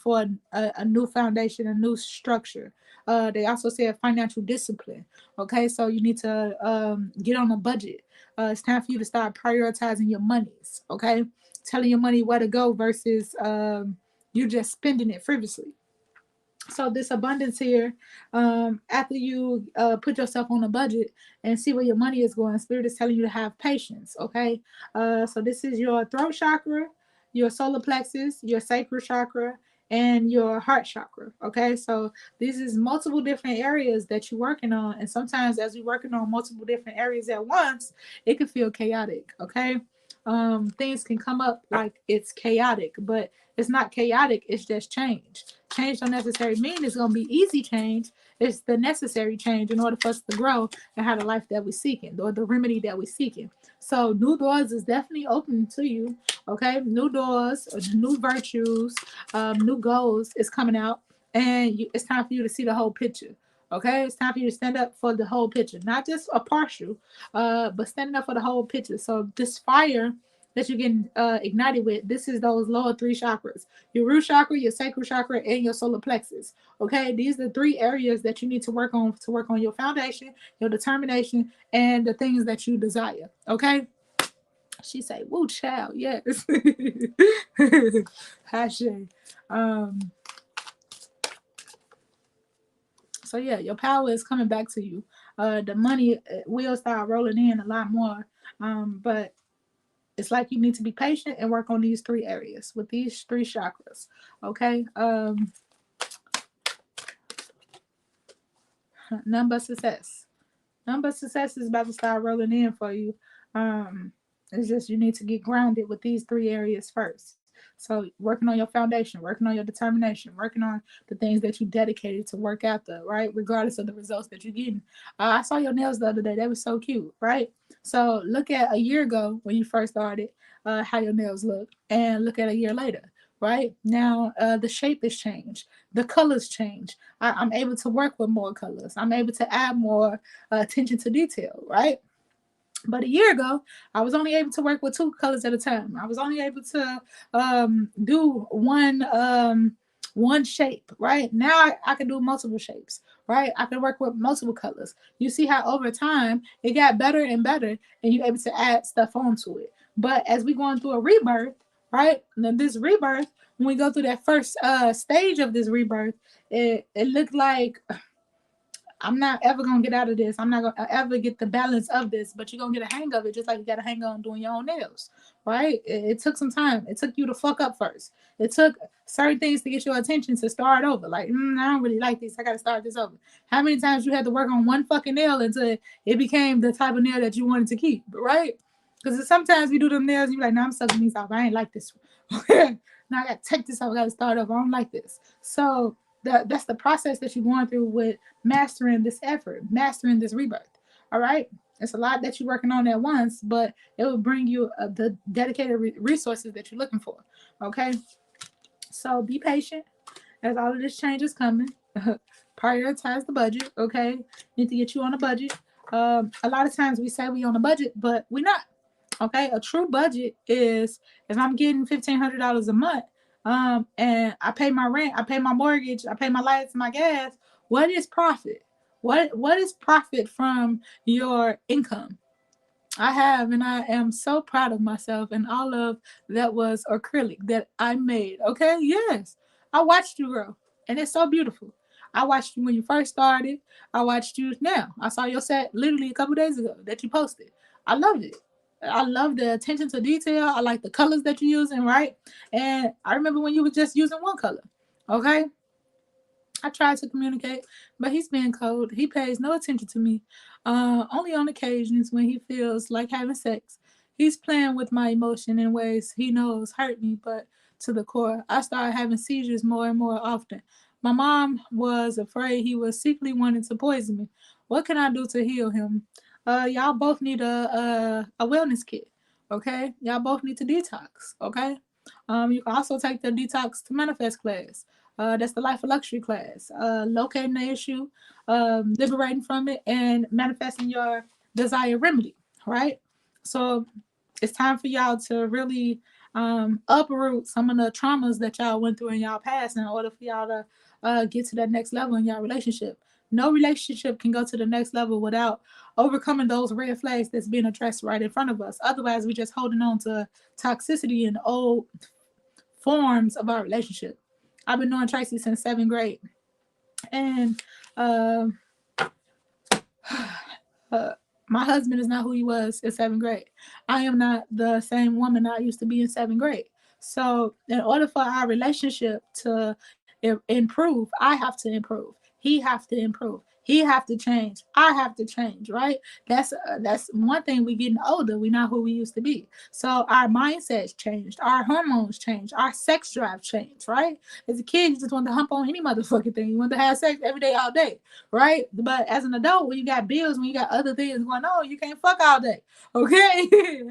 for a new foundation, a new structure. They also said financial discipline. Okay, so you need to get on a budget. It's time for you to start prioritizing your monies. Okay, telling your money where to go versus you just spending it frivolously. So this abundance here, after you put yourself on a budget and see where your money is going, Spirit is telling you to have patience. Okay, so this is your throat chakra, your solar plexus, your sacral chakra, and your heart chakra. Okay, so this is multiple different areas that you're working on, and sometimes as you're working on multiple different areas at once, it can feel chaotic. Okay, things can come up like it's chaotic, but it's not chaotic. It's just change. Change don't necessarily mean it's gonna be easy change. It's the necessary change in order for us to grow and have the life that we're seeking, or the remedy that we're seeking. So new doors is definitely open to you. Okay, new doors, new virtues, new goals is coming out, and it's time for you to see the whole picture. Okay, it's time for you to stand up for the whole picture, not just a partial, but standing up for the whole picture. So this fire that you're getting ignited with, this is those lower three chakras: your root chakra, your sacral chakra, and your solar plexus. Okay, these are the three areas that you need to work on your foundation, your determination, and the things that you desire. Okay. She say, "Woo, child, yes." Hashe. Um, so yeah, your power is coming back to you. The money will start rolling in a lot more. But it's like you need to be patient and work on these three areas with these three chakras. Okay. None but success. Number success is about to start rolling in for you. Um, it's just you need to get grounded with these three areas first. So working on your foundation, working on your determination, working on the things that you dedicated to work after, right? Regardless of the results that you're getting. I saw your nails the other day. They were so cute, right? So look at a year ago when you first started, how your nails look, and look at a year later, right? Now the shape has changed, the colors change. I'm able to work with more colors. I'm able to add more attention to detail, right? But a year ago, I was only able to work with two colors at a time. I was only able to do one shape, right? Now I can do multiple shapes, right? I can work with multiple colors. You see how over time it got better and better, and you're able to add stuff onto it. But as we going through a rebirth, right? Now this rebirth, when we go through that first stage of this rebirth, it looked like I'm not ever gonna get out of this. I'm not gonna ever get the balance of this, but you're gonna get a hang of it, just like you got a hang on doing your own nails, right? It took some time. It took you to fuck up first. It took certain things to get your attention to start over. Like, I don't really like this. I gotta start this over. How many times you had to work on one fucking nail until it became the type of nail that you wanted to keep, right? Because sometimes we do them nails and you're like, no, I'm sucking these off. I ain't like this one. Now I gotta take this off. I gotta start over. I don't like this. So that's the process that you're going through with mastering this effort, mastering this rebirth. All right. It's a lot that you're working on at once, but it will bring you the dedicated resources that you're looking for. Okay. So be patient as all of this change is coming. Prioritize the budget. Okay. Need to get you on a budget. A lot of times we say we on a budget, but we're not. Okay, a true budget is if I'm getting $1,500 a month, and I pay my rent, I pay my mortgage, I pay my lights, my gas. What is profit? What is profit from your income? I have, and I am so proud of myself and all of that was acrylic that I made. Okay, yes, I watched you grow, and it's so beautiful. I watched you when you first started. I watched you now. I saw your set literally a couple days ago that you posted. I loved it. I love the attention to detail. I like the colors that you're using, right? And I remember when you were just using one color. Okay, I tried to communicate, but he's being cold. He pays no attention to me. Only on occasions when he feels like having sex. He's playing with my emotion in ways he knows hurt me, but to the core. I started having seizures more and more often. My mom was afraid he was secretly wanting to poison me. What can I do to heal him? Y'all both need a wellness kit. Okay, y'all both need to detox. Okay, you can also take the detox to manifest class. That's the Life of Luxury class. Locating the issue, liberating from it, and manifesting your desired remedy, right? So it's time for y'all to really uproot some of the traumas that y'all went through in y'all past in order for y'all to get to that next level in y'all relationship. No relationship can go to the next level without overcoming those red flags that's being addressed right in front of us. Otherwise, we're just holding on to toxicity and old forms of our relationship. I've been knowing Tracy since seventh grade, and uh, uh, my husband is not who he was in seventh grade. I am not the same woman I used to be in seventh grade. So, in order for our relationship to improve, I have to improve. He have to improve. He have to change. I have to change. Right? That's one thing. We getting older. We not who we used to be. So our mindsets changed. Our hormones changed. Our sex drive changed. Right? As a kid, you just want to hump on any motherfucking thing. You want to have sex every day, all day, right? But as an adult, when you got bills, when you got other things going on, you can't fuck all day, okay?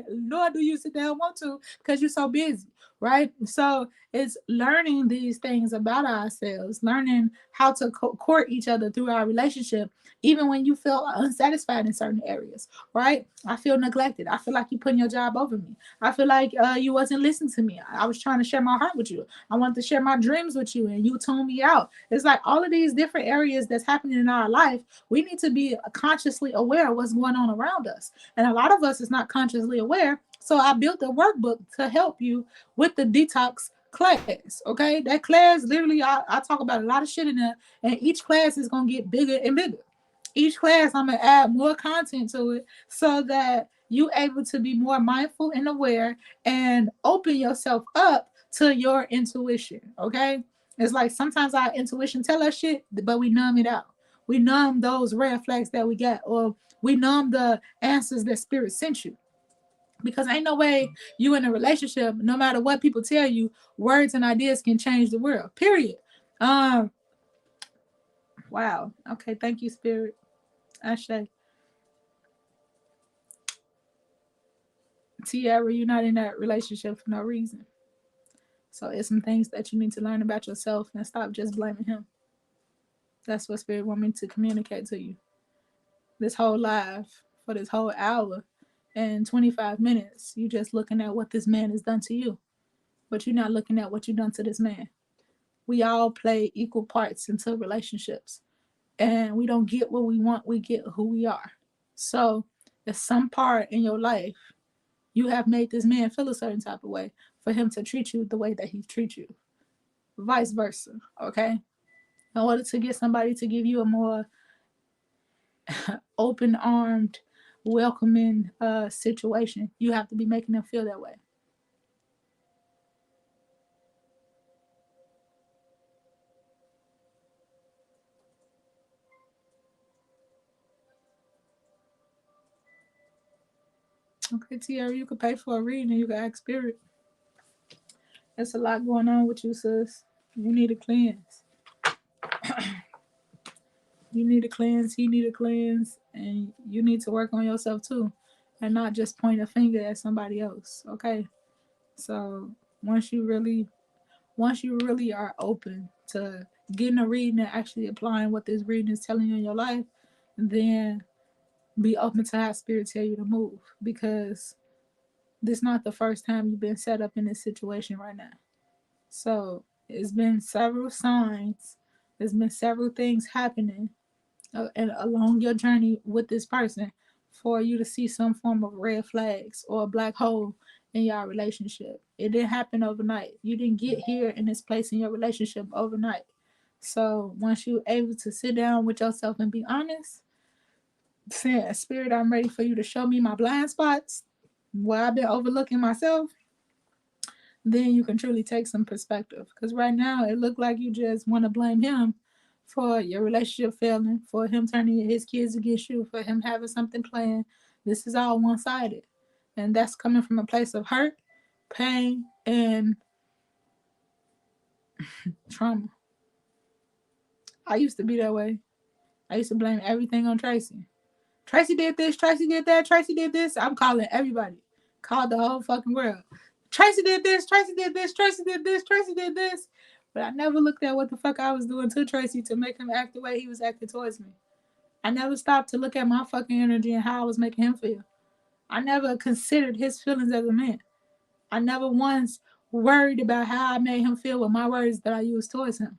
Nor do you sit down want to because you're so busy, right? So it's learning these things about ourselves, learning how to court each other through our relationship, even when you feel unsatisfied in certain areas, right? I feel neglected. I feel like you putting your job over me. I feel like you wasn't listening to me. I was trying to share my heart with you. I wanted to share my dreams with you, and you tuned me out. It's like all of these different areas that's happening in our life. We need to be consciously aware of what's going on around us, and a lot of us is not consciously aware. So I built a workbook to help you with the detox class. Okay, that class literally, I talk about a lot of shit in there, and each class is gonna get bigger and bigger. Each class I'm gonna add more content to it so that you able to be more mindful and aware and open yourself up to your intuition. Okay, it's like sometimes our intuition tell us shit, but we numb it out. We numb those red flags that we get, or we numb the answers that spirit sent you. Because ain't no way you in a relationship, no matter what people tell you, words and ideas can change the world. Period. Um, wow. Okay, thank you, Spirit. Ashe. Tiara, you're not in that relationship for no reason. So it's some things that you need to learn about yourself and stop just blaming him. That's what Spirit want me to communicate to you. This whole live for this whole hour and 25 minutes, you just looking at what this man has done to you. But you're not looking at what you've done to this man. We all play equal parts into relationships. And we don't get what we want, we get who we are. So if some part in your life you have made this man feel a certain type of way for him to treat you the way that he treats you. Vice versa. Okay? In order to get somebody to give you a more open armed, welcoming situation, you have to be making them feel that way. Okay, Tiara, you could pay for a reading and you can ask spirit. There's a lot going on with you, sis. You need a cleanse. You need a cleanse, he need a cleanse, and you need to work on yourself too. And not just point a finger at somebody else. Okay? So once you really are open to getting a reading and actually applying what this reading is telling you in your life, then be open to have spirit tell you to move, because this is not the first time you've been set up in this situation right now. So it's been several signs, there's been several things happening and along your journey with this person for you to see some form of red flags or a black hole in your relationship. It didn't happen overnight. You didn't get here in this place in your relationship overnight. So once you're able to sit down with yourself and be honest, saying, Spirit, I'm ready for you to show me my blind spots where I've been overlooking myself, then you can truly take some perspective. Because right now, it looked like you just want to blame him for your relationship failing, for him turning his kids against you, for him having something planned. This is all one sided. And that's coming from a place of hurt, pain, and trauma. I used to be that way. I used to blame everything on Tracy. Tracy did this, Tracy did that, Tracy did this. I'm calling everybody. Called the whole fucking world. Tracy did this, Tracy did this, Tracy did this, Tracy did this. But I never looked at what the fuck I was doing to Tracy to make him act the way he was acting towards me. I never stopped to look at my fucking energy and how I was making him feel. I never considered his feelings as a man. I never once worried about how I made him feel with my words that I used towards him.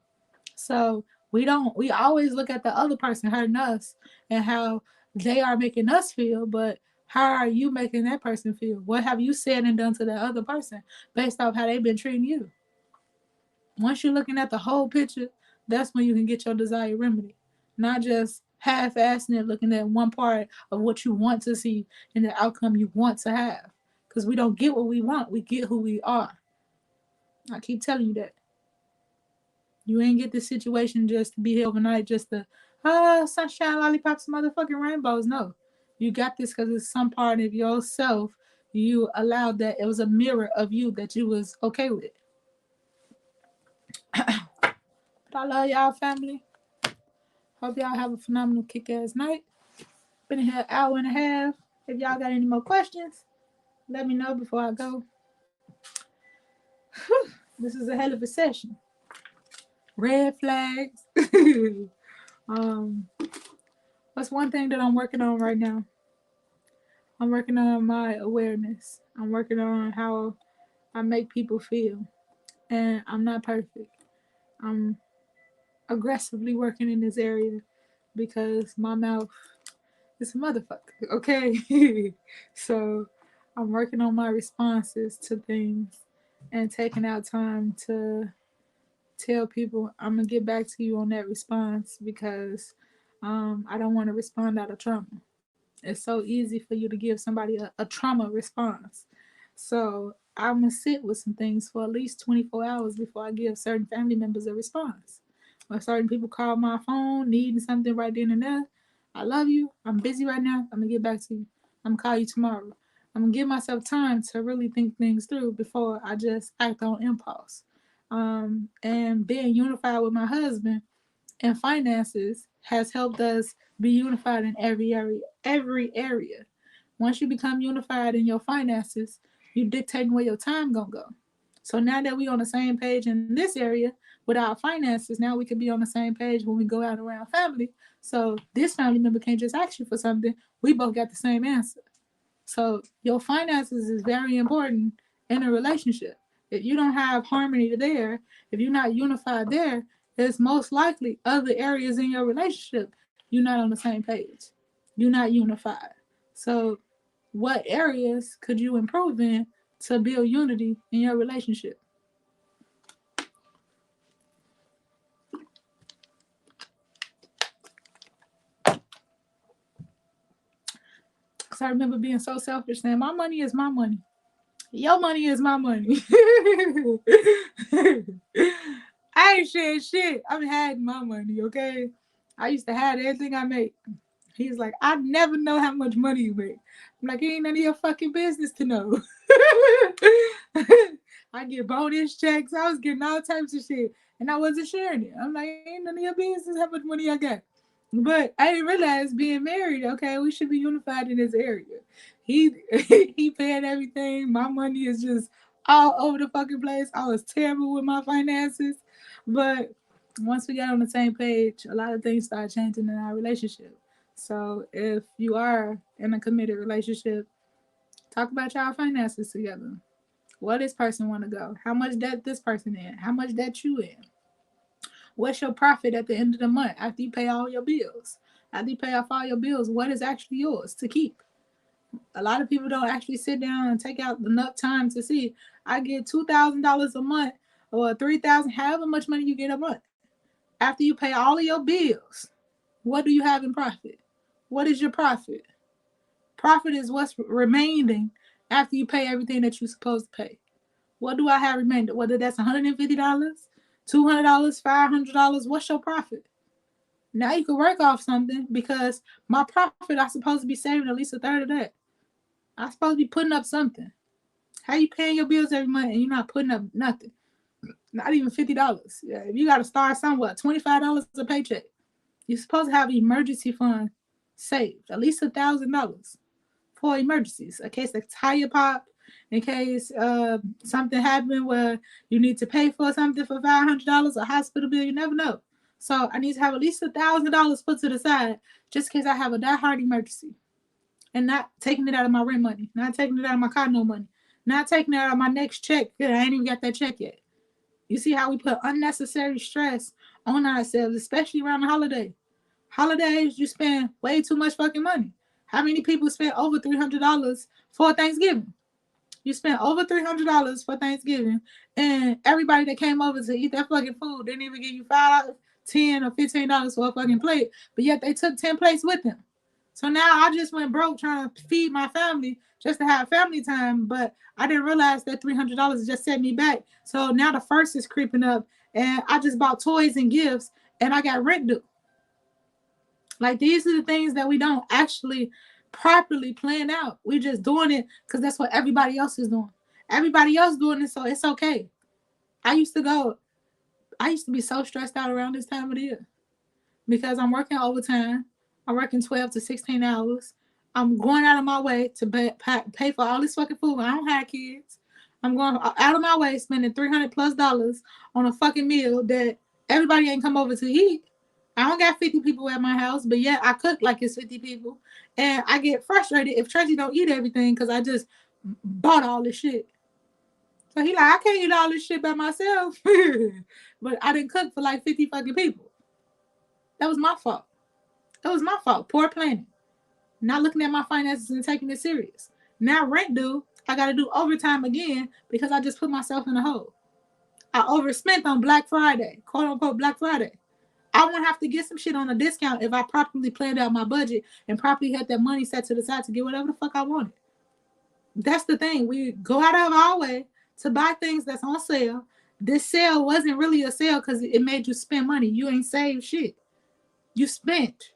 So we always look at the other person hurting us and how they are making us feel, but how are you making that person feel? What have you said and done to that other person based off how they've been treating you? Once you're looking at the whole picture, that's when you can get your desired remedy. Not just half-assing it, looking at one part of what you want to see and the outcome you want to have. Because we don't get what we want, we get who we are. I keep telling you that. You ain't get this situation just to be here overnight, just to, sunshine, lollipops, motherfucking rainbows. No. You got this because it's some part of yourself you allowed that it was a mirror of you that you was okay with. But I love y'all, family. Hope y'all have a phenomenal kick-ass night. Been here an hour and a half. If y'all got any more questions, let me know before I go. This is a hell of a session. Red flags. um, what's one thing that I'm working on right now? I'm working on my awareness. I'm working on how I make people feel. And I'm not perfect. I'm aggressively working in this area because my mouth is a motherfucker, okay? So I'm working on my responses to things and taking out time to tell people I'm gonna get back to you on that response because I don't want to respond out of trauma. It's so easy for you to give somebody a trauma response. So I'm gonna sit with some things for at least 24 hours before I give certain family members a response. Or certain people call my phone needing something right then and there. I love you. I'm busy right now. I'm gonna get back to you. I'm gonna call you tomorrow. I'm gonna give myself time to really think things through before I just act on impulse. And being unified with my husband and finances has helped us be unified in every area. Every area. Once you become unified in your finances, you dictate where your time gonna go. So now that we on the same page in this area with our finances, now we can be on the same page when we go out around family. So this family member can't just ask you for something. We both got the same answer. So your finances is very important in a relationship. If you don't have harmony there, if you're not unified there, it's most likely other areas in your relationship you're not on the same page. You're not unified. So what areas could you improve in to build unity in your relationship? Because I remember being so selfish saying, my money is my money. Your money is my money. I ain't sharing shit. I'm hiding my money, okay? I used to hide everything I make. He's like, I never know how much money you make. I'm like, it ain't none of your fucking business to know. I get bonus checks. I was getting all types of shit. And I wasn't sharing it. I'm like, ain't none of your business how much money I got. But I didn't realize being married, okay, we should be unified in this area. He he paying everything. My money is just all over the fucking place. I was terrible with my finances. But once we got on the same page, a lot of things started changing in our relationship. So if you are in a committed relationship, talk about your finances together. Where this person want to go? How much debt this person in? How much debt you in? What's your profit at the end of the month after you pay all your bills? After you pay off all your bills, what is actually yours to keep? A lot of people don't actually sit down and take out enough time to see. I get $2,000 a month or 3,000, however much money you get a month. After you pay all of your bills, what do you have in profit? What is your profit? Profit is what's remaining after you pay everything that you're supposed to pay. What do I have remaining? Whether that's $150, $200, $500, what's your profit? Now you can work off something because my profit, I'm supposed to be saving at least a third of that. I'm supposed to be putting up something. How you paying your bills every month and you're not putting up nothing? Not even $50. Yeah, if you got to start somewhere, $25 a paycheck. You're supposed to have an emergency fund saved, at least $1,000 for emergencies, in case the tire pop, in case something happened where you need to pay for something for $500, a hospital bill. You never know. So I need to have at least $1,000 put to the side just in case I have a die-hard emergency, and not taking it out of my rent money, not taking it out of my car no money, not taking it out of my next check. I ain't even got that check yet. You see how we put unnecessary stress on ourselves, especially around the holiday. Holidays, you spend way too much fucking money. How many people spend over $300 for Thanksgiving? You spent over $300 for Thanksgiving, and everybody that came over to eat that fucking food didn't even give you $5, $10 or $15 for a fucking plate, but yet they took 10 plates with them. So now I just went broke trying to feed my family just to have family time, but I didn't realize that $300 just set me back. So now the first is creeping up, and I just bought toys and gifts, and I got rent due. Like, these are the things that we don't actually properly plan out. We're just doing it because that's what everybody else is doing. Everybody else doing it, so it's okay. I used to go. I used to be so stressed out around this time of the year because I'm working overtime. I'm working 12 to 16 hours. I'm going out of my way to pay for all this fucking food. I don't have kids. I'm going out of my way spending $300+ on a fucking meal that everybody ain't come over to eat. I don't got 50 people at my house, but yeah, I cook like it's 50 people. And I get frustrated if Tracy don't eat everything because I just bought all this shit. So he like, I can't eat all this shit by myself. But I didn't cook for like 50 fucking people. That was my fault. That was my fault. Poor planning. Not looking at my finances and taking it serious. Now rent due, I got to do overtime again because I just put myself in a hole. I overspent on Black Friday, quote unquote Black Friday. I won't have to get some shit on a discount if I properly planned out my budget and properly had that money set to the side to get whatever the fuck I wanted. That's the thing. We go out of our way to buy things that's on sale, This sale wasn't really a sale because it made you spend money. You ain't saved shit. You spent.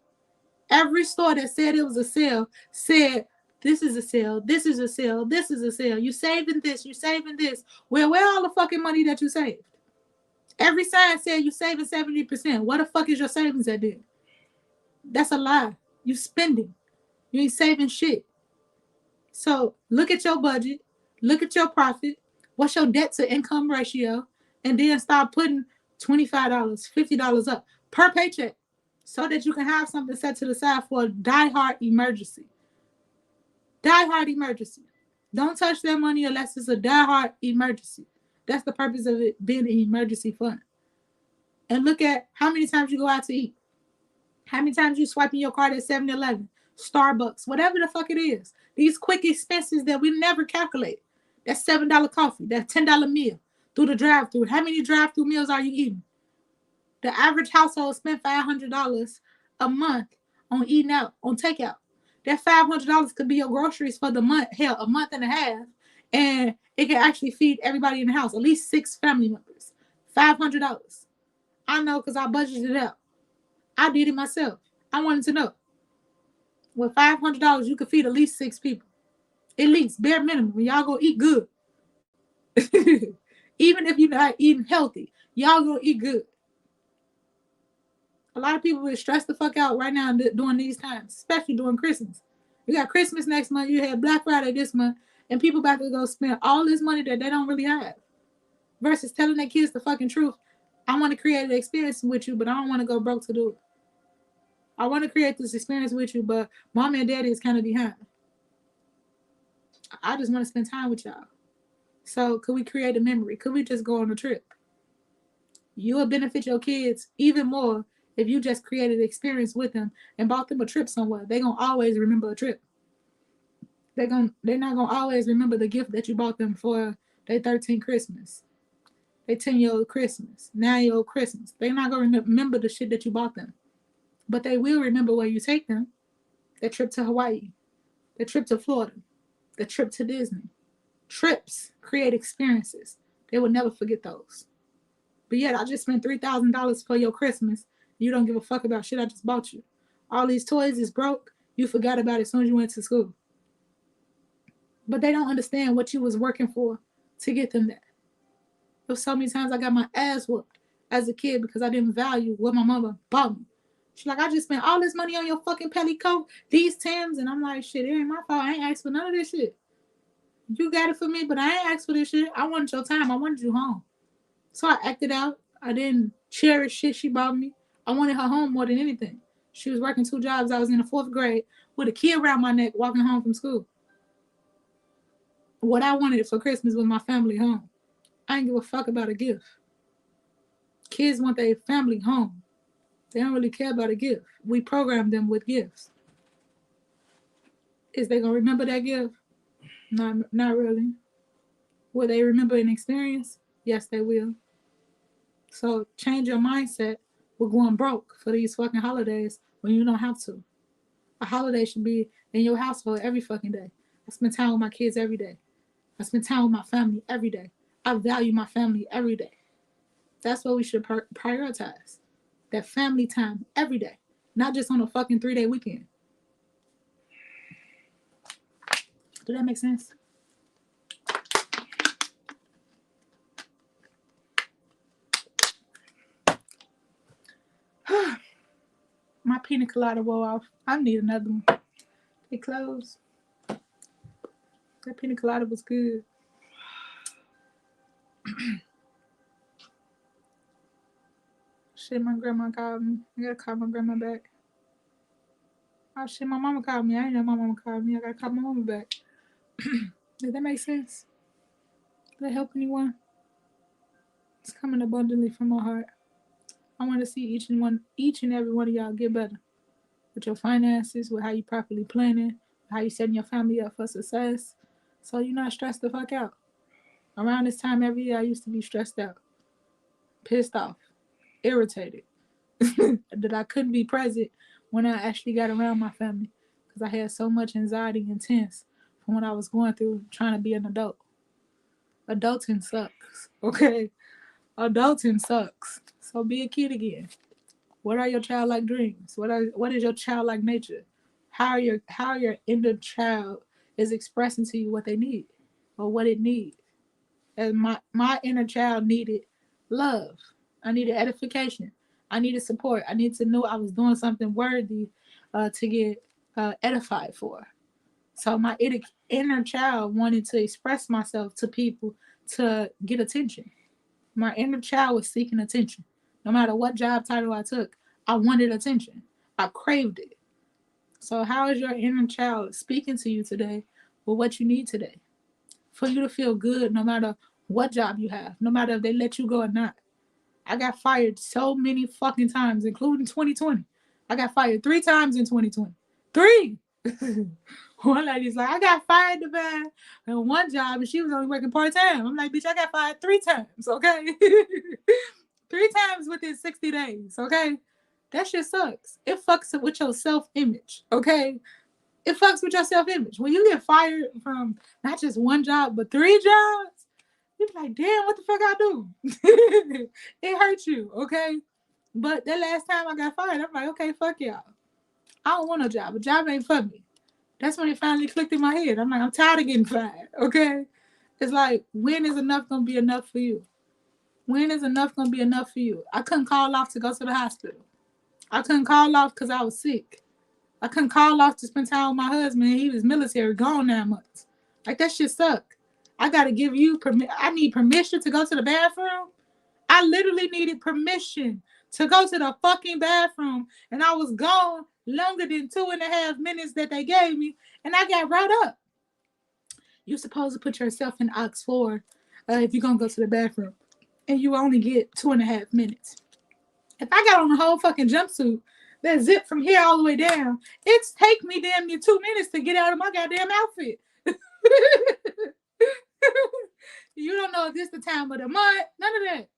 Every store that said it was a sale said, this is a sale, this is a sale, this is a sale. You saving this, you saving this. Well, where all the fucking money that you saved? Every sign said you saving 70%. What the fuck is your savings at then? That's a lie. You spending. You ain't saving shit. So look at your budget, look at your profit, what's your debt to income ratio, and then start putting $25, $50 up per paycheck so that you can have something set to the side for a die-hard emergency. Die-hard emergency. Don't touch that money unless it's a die-hard emergency. That's the purpose of it being an emergency fund. And look at how many times you go out to eat. How many times you swiping your card at 7-Eleven, Starbucks, whatever the fuck it is. These quick expenses that we never calculate. That $7 coffee, that $10 meal through the drive-thru. How many drive-thru meals are you eating? The average household spent $500 a month on eating out, on takeout. That $500 could be your groceries for the month, hell, a month and a half, and it can actually feed everybody in the house, at least 6 family members. $500. I know because I budgeted it out. I did it myself. I wanted to know. With $500, you could feed at least 6 people. At least, bare minimum. Y'all go eat good. Even if you're not eating healthy, y'all go eat good. A lot of people will stress the fuck out right now during these times, especially during Christmas. You got Christmas next month, you had Black Friday this month, and people about to go spend all this money that they don't really have. Versus telling their kids the fucking truth. I want to create an experience with you, but I don't want to go broke to do it. I want to create this experience with you, but mom and daddy is kind of behind. I just want to spend time with y'all. So could we create a memory? Could we just go on a trip? You will benefit your kids even more if you just created an experience with them and bought them a trip somewhere. They're going to always remember a trip. They're not going to always remember the gift that you bought them for their 13th Christmas, their 10-year-old Christmas, 9-year-old Christmas. They're not going to remember the shit that you bought them. But they will remember where you take them. The trip to Hawaii, the trip to Florida, the trip to Disney. Trips create experiences. They will never forget those. But yet, I just spent $3,000 for your Christmas. You don't give a fuck about shit I just bought you. All these toys is broke. You forgot about it as soon as you went to school. But they don't understand what you was working for to get them that. There so many times I got my ass whooped as a kid because I didn't value what my mama bought me. She's like, I just spent all this money on your fucking pelly coat, these Timbs, and I'm like, shit, it ain't my fault. I ain't asked for none of this shit. You got it for me, but I ain't asked for this shit. I wanted your time. I wanted you home. So I acted out. I didn't cherish shit she bought me. I wanted her home more than anything. She was working 2 jobs. I was in the 4th grade with a key around my neck walking home from school. What I wanted for Christmas was my family home. I didn't give a fuck about a gift. Kids want their family home. They don't really care about a gift. We program them with gifts. Is they going to remember that gift? Not really. Will they remember an experience? Yes, they will. So change your mindset with going broke for these fucking holidays when you don't have to. A holiday should be in your household every fucking day. I spend time with my kids every day. I spend time with my family every day. I value my family every day. That's what we should prioritize. That family time every day. Not just on a fucking 3-day weekend. Does that make sense? My pina colada wore off. I need another one. They closed. That pina colada was good. Shit, my grandma called me. I gotta call my grandma back. Oh shit, my mama called me. I didn't know my mama called me. I gotta call my mama back. Does that make sense? Does that help anyone? It's coming abundantly from my heart. I want to see each and every one of y'all get better with your finances, with how you properly planning, how you setting your family up for success, so you're not stressed the fuck out. Around this time every year, I used to be stressed out, pissed off, irritated that I couldn't be present when I actually got around my family because I had so much anxiety and tense from what I was going through trying to be an adult. Adulting sucks, okay? Adulting sucks. So be a kid again. What are your childlike dreams? What is your childlike nature? How your inner child is expressing to you what they need or what it needs. And my inner child needed love. I needed edification. I needed support. I needed to know I was doing something worthy to get edified for. So my inner child wanted to express myself to people to get attention. My inner child was seeking attention. No matter what job title I took, I wanted attention. I craved it. So how is your inner child speaking to you today with what you need today? For you to feel good no matter what job you have, no matter if they let you go or not. I got fired so many fucking times, including 2020. I got fired 3 times in 2020. 3! One lady's like, I got fired in one job and she was only working part-time. I'm like, bitch, I got fired 3 times, okay? 3 times within 60 days, okay? That shit sucks. It fucks with your self-image, okay? It fucks with your self-image. When you get fired from not just one job, but 3 jobs, you're like, damn, what the fuck I do? It hurts you, okay? But that last time I got fired, I'm like, okay, fuck y'all. I don't want a job. A job ain't for me. That's when it finally clicked in my head. I'm like, I'm tired of getting fired, okay? It's like, when is enough gonna be enough for you? When is enough gonna be enough for you? I couldn't call off to go to the hospital. I couldn't call off because I was sick. I couldn't call off to spend time with my husband. He was military, gone 9 months. Like, that shit suck. I gotta give you I need permission to go to the bathroom. I literally needed permission to go to the fucking bathroom, and I was gone longer than 2.5 minutes that they gave me, and I got brought up. You're supposed to put yourself in Ox 4 if you're gonna go to the bathroom, and you only get 2.5 minutes. If I got on a whole fucking jumpsuit that zipped from here all the way down, it's take me damn near 2 minutes to get out of my goddamn outfit. You don't know if this the time of the month, none of that.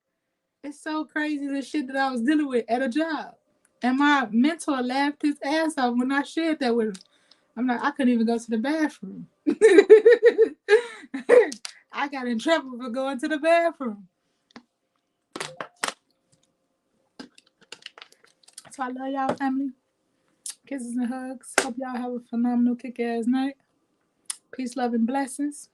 It's so crazy the shit that I was dealing with at a job. And my mentor laughed his ass off when I shared that with him. I'm like, I couldn't even go to the bathroom. I got in trouble for going to the bathroom. So I love y'all, family. Kisses and hugs. Hope y'all have a phenomenal kick-ass night. Peace, love, and blessings.